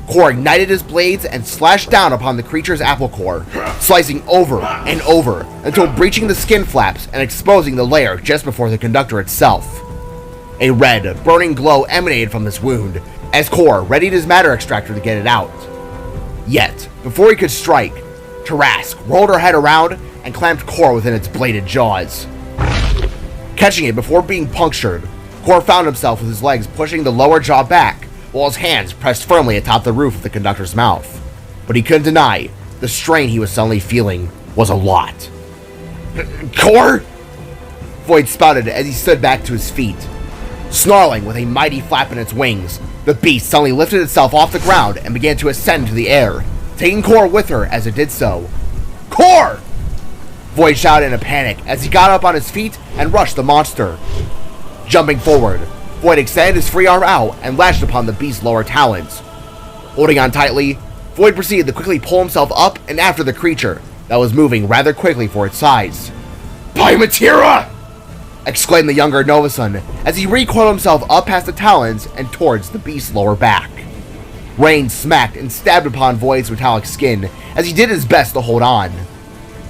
Core ignited his blades and slashed down upon the creature's apple core, slicing over and over until breaching the skin flaps and exposing the layer just before the conductor itself. A red, burning glow emanated from this wound as Core readied his matter extractor to get it out. Yet, before he could strike, Tarask rolled her head around and clamped Core within its bladed jaws. Catching it before being punctured, Core found himself with his legs pushing the lower jaw back while his hands pressed firmly atop the roof of the conductor's mouth. But he couldn't deny the strain he was suddenly feeling was a lot. "Core?" Void spouted as he stood back to his feet. Snarling with a mighty flap in its wings, the beast suddenly lifted itself off the ground and began to ascend to the air, taking Core with her as it did so. "Core!" Void shouted in a panic as he got up on his feet and rushed the monster. Jumping forward, Void extended his free arm out and lashed upon the beast's lower talons. Holding on tightly, Void proceeded to quickly pull himself up and after the creature that was moving rather quickly for its size. "By Matira!" exclaimed the younger Novason as he recoiled himself up past the talons and towards the beast's lower back. Rain smacked and stabbed upon Void's metallic skin as he did his best to hold on.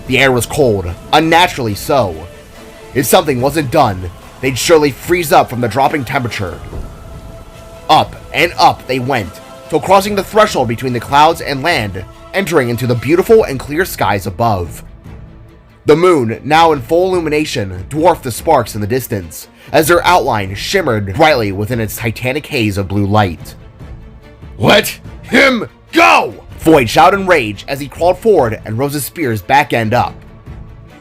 The air was cold, unnaturally so. If something wasn't done, they'd surely freeze up from the dropping temperature. Up and up they went, till crossing the threshold between the clouds and land, entering into the beautiful and clear skies above. The moon, now in full illumination, dwarfed the sparks in the distance, as their outline shimmered brightly within its titanic haze of blue light. "Let him go!" Void shouted in rage as he crawled forward and rose his spear's back end up.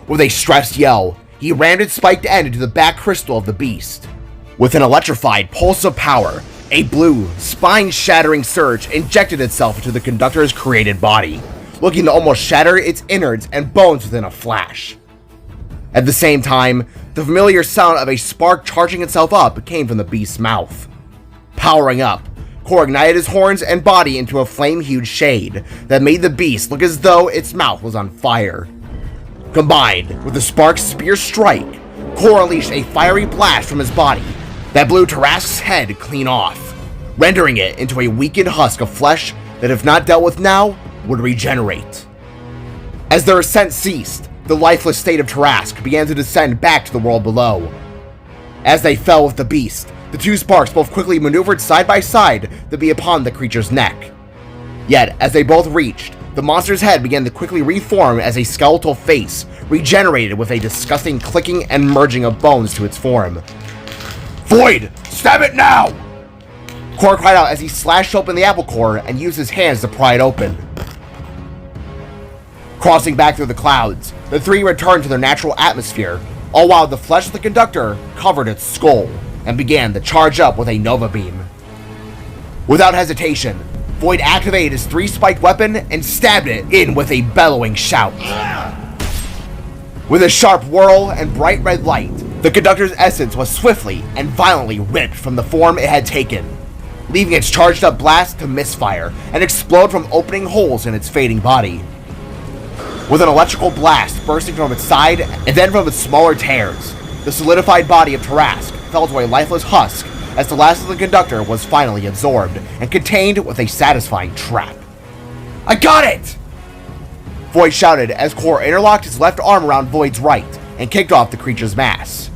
With a stressed yell, he rammed its spiked end into the back crystal of the beast. With an electrified pulse of power, a blue, spine-shattering surge injected itself into the conductor's created body, looking to almost shatter its innards and bones within a flash. At the same time, the familiar sound of a spark charging itself up came from the beast's mouth. Powering up, Core ignited his horns and body into a flame-hued shade that made the beast look as though its mouth was on fire. Combined with the spark's spear strike, Core unleashed a fiery blast from his body that blew Tarask's head clean off, rendering it into a weakened husk of flesh that, if not dealt with now, would regenerate. As their ascent ceased, the lifeless state of Tarask began to descend back to the world below. As they fell with the beast, the two sparks both quickly maneuvered side by side to be upon the creature's neck. Yet, as they both reached, the monster's head began to quickly reform as a skeletal face, regenerated with a disgusting clicking and merging of bones to its form. "Void! Stab it now!" Core cried out as he slashed open the apple core and used his hands to pry it open. Crossing back through the clouds, the three returned to their natural atmosphere, all while the flesh of the conductor covered its skull and began to charge up with a Nova Beam. Without hesitation, Void activated his three-spiked weapon and stabbed it in with a bellowing shout. With a sharp whirl and bright red light, the conductor's essence was swiftly and violently ripped from the form it had taken, leaving its charged-up blast to misfire and explode from opening holes in its fading body. With an electrical blast bursting from its side and then from its smaller tears, the solidified body of Tarask fell to a lifeless husk as the last of the conductor was finally absorbed and contained with a satisfying trap. "I got it!" Void shouted as Core interlocked his left arm around Void's right and kicked off the creature's mass.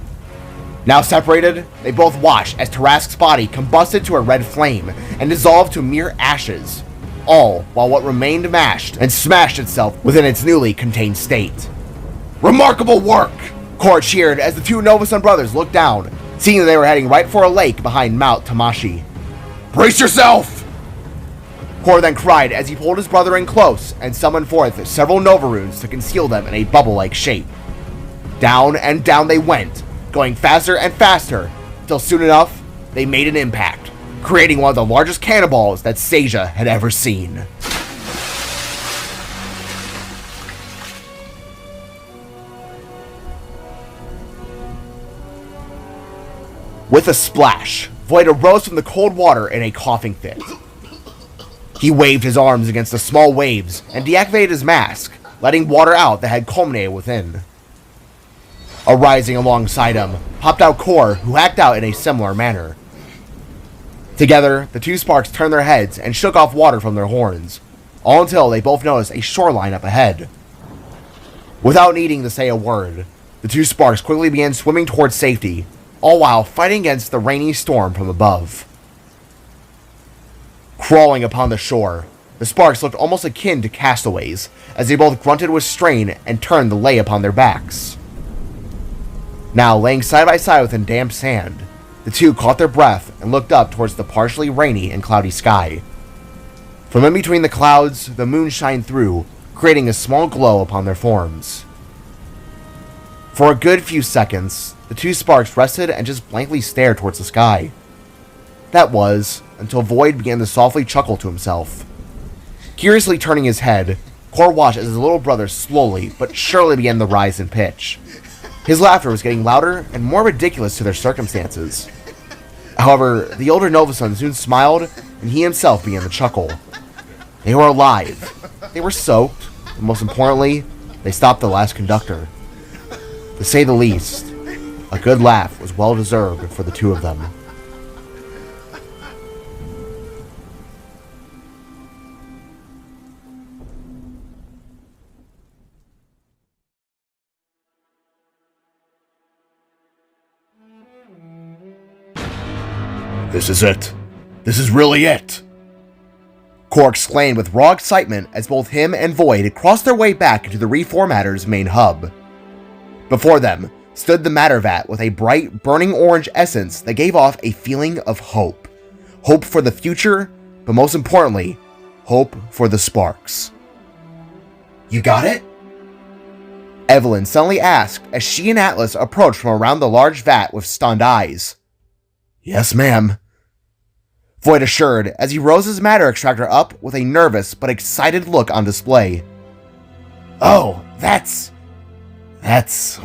Now separated, they both watched as Tarask's body combusted to a red flame and dissolved to mere ashes, all while what remained mashed and smashed itself within its newly contained state. "Remarkable work!" Core cheered as the two Novasun brothers looked down, seeing that they were heading right for a lake behind Mount Tamashi. "Brace yourself!" Core then cried as he pulled his brother in close and summoned forth several Nova runes to conceal them in a bubble-like shape. Down and down they went, going faster and faster, till soon enough, they made an impact, creating one of the largest cannonballs that Seja had ever seen. With a splash, Void arose from the cold water in a coughing fit. He waved his arms against the small waves and deactivated his mask, letting water out that had culminated within. Arising alongside him, popped out Core, who hacked out in a similar manner. Together, the two sparks turned their heads and shook off water from their horns, all until they both noticed a shoreline up ahead. Without needing to say a word, the two sparks quickly began swimming towards safety, all while fighting against the rainy storm from above. Crawling upon the shore, the sparks looked almost akin to castaways, as they both grunted with strain and turned to lay upon their backs. Now, laying side by side within damp sand, the two caught their breath and looked up towards the partially rainy and cloudy sky. From in between the clouds, the moon shined through, creating a small glow upon their forms. For a good few seconds, the two sparks rested and just blankly stared towards the sky. That was, until Void began to softly chuckle to himself. Curiously turning his head, Core watched as his little brother slowly but surely began to rise in pitch. His laughter was getting louder and more ridiculous to their circumstances. However, the older Novason soon smiled, and he himself began to chuckle. They were alive. They were soaked, and most importantly, they stopped the last conductor. To say the least, a good laugh was well deserved for the two of them. This is it. This is really it. Core exclaimed with raw excitement as both him and Void crossed their way back into the Reformattor's main hub. Before them stood the matter vat with a bright, burning orange essence that gave off a feeling of hope. Hope for the future, but most importantly, hope for the sparks. You got it? Evelyn suddenly asked as she and Atlas approached from around the large vat with stunned eyes. Yes, ma'am. Void assured as he rose his matter extractor up with a nervous but excited look on display. Oh, that's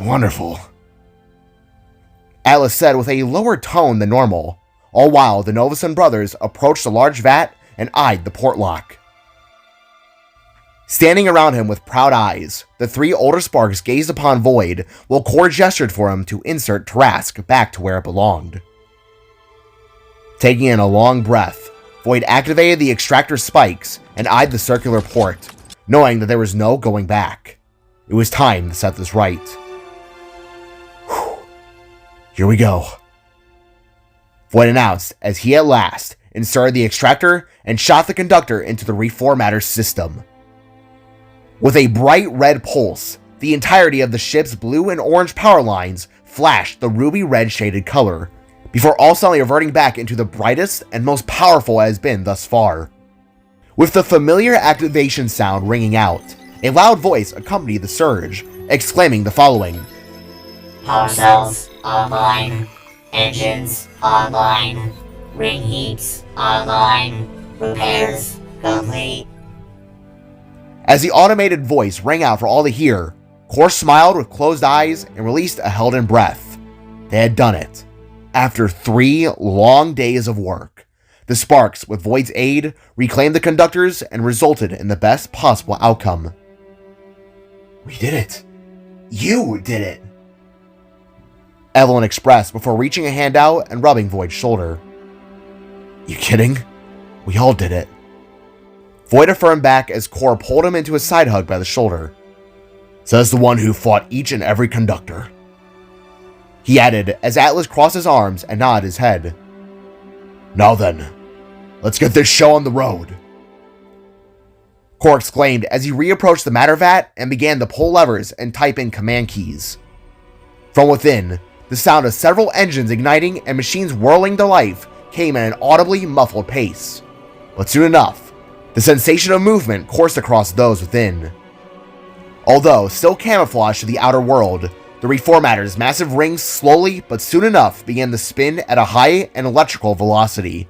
wonderful. Atlas said with a lower tone than normal, all while the Novason brothers approached the large vat and eyed the port lock. Standing around him with proud eyes, the three older sparks gazed upon Void while Core gestured for him to insert Tarask back to where it belonged. Taking in a long breath, Void activated the extractor spikes and eyed the circular port, knowing that there was no going back. It was time to set this right. Whew. Here we go. Void announced as he at last inserted the extractor and shot the conductor into the Reformattor's system. With a bright red pulse, the entirety of the ship's blue and orange power lines flashed the ruby red shaded color, before all suddenly reverting back into the brightest and most powerful it has been thus far. With the familiar activation sound ringing out, a loud voice accompanied the surge, exclaiming the following. Power cells online. Engines online. Ring heaps online. Repairs complete. As the automated voice rang out for all to hear, Core smiled with closed eyes and released a held-in breath. They had done it. After 3 long days of work, the sparks, with Void's aid, reclaimed the conductors and resulted in the best possible outcome. We did it. You did it. Evelyn expressed before reaching a hand out and rubbing Void's shoulder. You kidding? We all did it. Void affirmed back as Core pulled him into a side hug by the shoulder. Says the one who fought each and every conductor. He added as Atlas crossed his arms and nodded his head. Now then, let's get this show on the road. Core exclaimed as he reapproached the matter vat and began to pull levers and type in command keys. From within, the sound of several engines igniting and machines whirling to life came at an audibly muffled pace. But soon enough, the sensation of movement coursed across those within. Although still camouflaged to the outer world, the Reformattor's massive rings slowly but soon enough began to spin at a high and electrical velocity.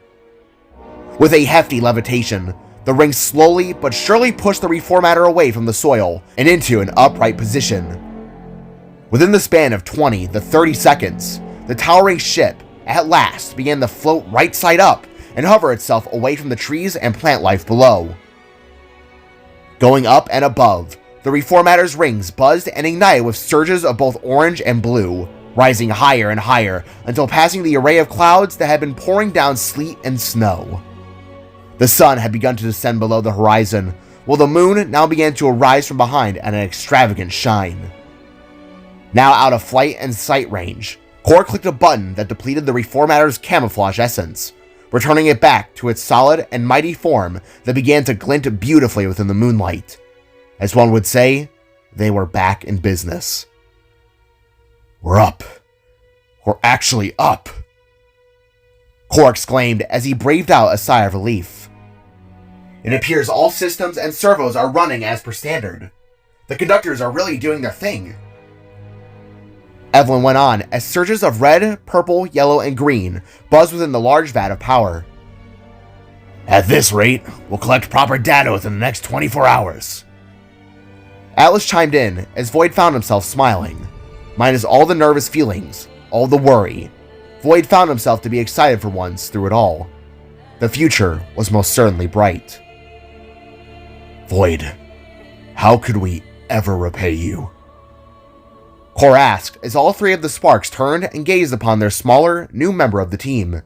With a hefty levitation, the rings slowly but surely pushed the Reformatter away from the soil and into an upright position. Within the span of 20 to 30 seconds, the towering ship at last began to float right side up and hover itself away from the trees and plant life below. Going up and above, the Reformattor's rings buzzed and ignited with surges of both orange and blue, rising higher and higher until passing the array of clouds that had been pouring down sleet and snow. The sun had begun to descend below the horizon, while the moon now began to arise from behind at an extravagant shine. Now out of flight and sight range, Core clicked a button that depleted the Reformattor's camouflage essence, returning it back to its solid and mighty form that began to glint beautifully within the moonlight. As one would say, they were back in business. We're up. We're actually up. Core exclaimed as he breathed out a sigh of relief. It appears all systems and servos are running as per standard. The conductors are really doing their thing. Evelyn went on as surges of red, purple, yellow, and green buzzed within the large vat of power. At this rate, we'll collect proper data within the next 24 hours. Atlas chimed in as Void found himself smiling. Minus all the nervous feelings, all the worry, Void found himself to be excited for once through it all. The future was most certainly bright. Void, how could we ever repay you? Core asked as all three of the Sparks turned and gazed upon their smaller, new member of the team.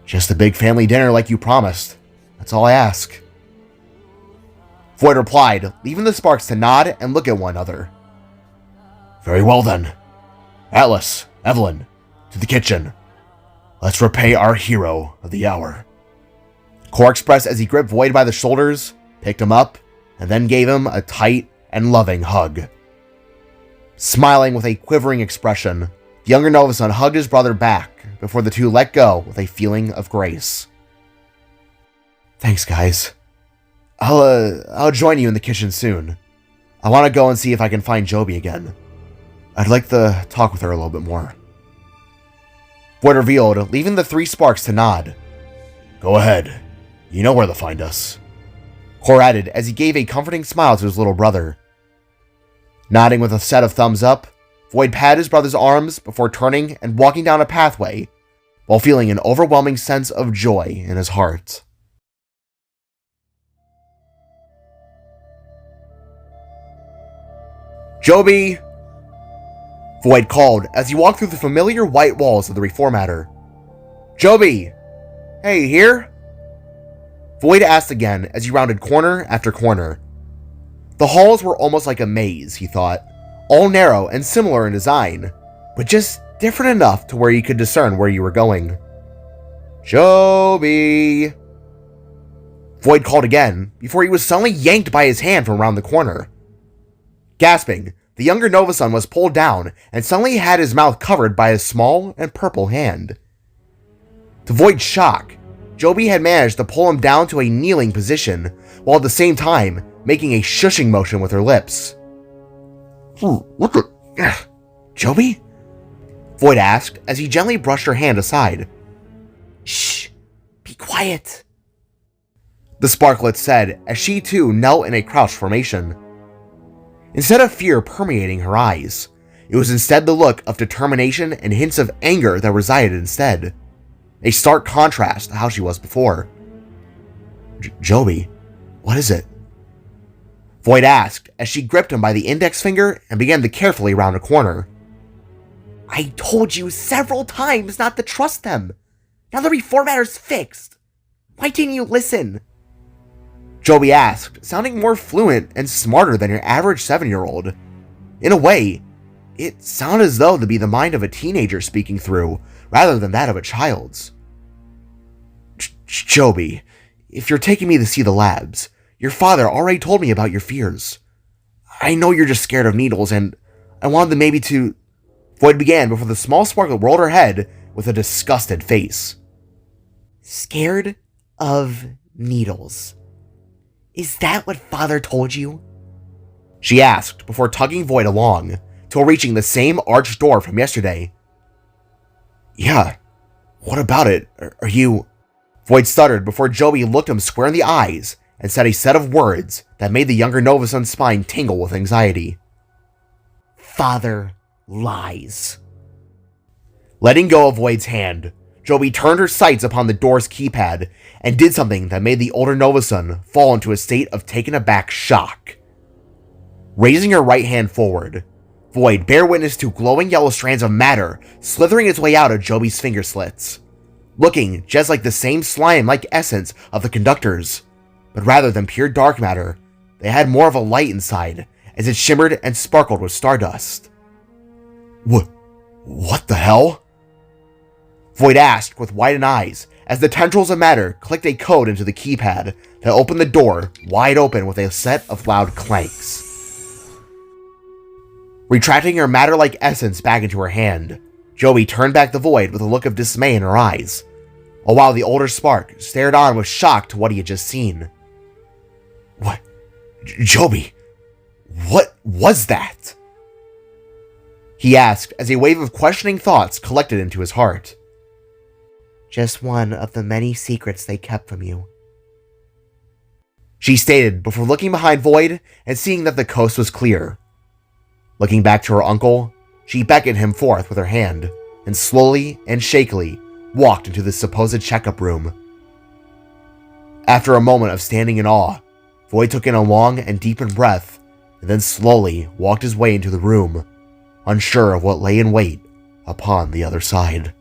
Just a big family dinner like you promised. That's all I ask. Void replied, leaving the Sparks to nod and look at one another. Very well then. Atlas, Evelyn, to the kitchen. Let's repay our hero of the hour. Core expressed as he gripped Void by the shoulders, picked him up, and then gave him a tight and loving hug. Smiling with a quivering expression, the younger Novason hugged his brother back before the two let go with a feeling of grace. Thanks, guys. I'll join you in the kitchen soon. I want to go and see if I can find Joby again. I'd like to talk with her a little bit more. Void revealed, leaving the three Sparks to nod. Go ahead. You know where to find us. Core added as he gave a comforting smile to his little brother. Nodding with a set of thumbs up, Void patted his brother's arms before turning and walking down a pathway, while feeling an overwhelming sense of joy in his heart. Joby! Void called as he walked through the familiar white walls of the Reformator. Joby! Hey, here? Void asked again as he rounded corner after corner. The halls were almost like a maze, he thought, all narrow and similar in design, but just different enough to where you could discern where you were going. Joby! Void called again before he was suddenly yanked by his hand from around the corner. Gasping, the younger Novason was pulled down and suddenly had his mouth covered by a small and purple hand. To Void's shock, Joby had managed to pull him down to a kneeling position, while at the same time making a shushing motion with her lips. What the... Joby? Void asked as he gently brushed her hand aside. Shh! Be quiet! The Sparklet said as she too knelt in a crouched formation. Instead of fear permeating her eyes, it was instead the look of determination and hints of anger that resided instead. A stark contrast to how she was before. Joby, what is it? Void asked as she gripped him by the index finger and began to carefully round a corner. I told you several times not to trust them. Now the Reformattor's fixed. Why didn't you listen? Joby asked, sounding more fluent and smarter than your average 7-year-old. In a way, it sounded as though to be the mind of a teenager speaking through, rather than that of a child's. Joby, if you're taking me to see the labs, your father already told me about your fears. I know you're just scared of needles, and I wanted maybe to... Void began before the small Sparklet rolled her head with a disgusted face. Scared of needles. Is that what Father told you? She asked before tugging Void along, till reaching the same arched door from yesterday. Yeah. What about it? Are you... Void stuttered before Joby looked him square in the eyes and said a set of words that made the younger Novason's spine tingle with anxiety. Father lies. Letting go of Void's hand, Joby turned her sights upon the door's keypad and did something that made the older Novason fall into a state of taken aback shock. Raising her right hand forward, Void bear witness to glowing yellow strands of matter slithering its way out of Joby's finger slits, looking just like the same slime-like essence of the conductors, but rather than pure dark matter, they had more of a light inside as it shimmered and sparkled with stardust. What the hell? Void asked with widened eyes as the tendrils of matter clicked a code into the keypad that opened the door wide open with a set of loud clanks. Retracting her matter-like essence back into her hand, Joby turned back the Void with a look of dismay in her eyes, all while the older Spark stared on with shock to what he had just seen. What? Joby, What was that? He asked as a wave of questioning thoughts collected into his heart. Just one of the many secrets they kept from you, she stated before looking behind Void and seeing that the coast was clear. Looking back to her uncle, she beckoned him forth with her hand and slowly and shakily walked into the supposed checkup room. After a moment of standing in awe, Void took in a long and deepened breath and then slowly walked his way into the room, unsure of what lay in wait upon the other side.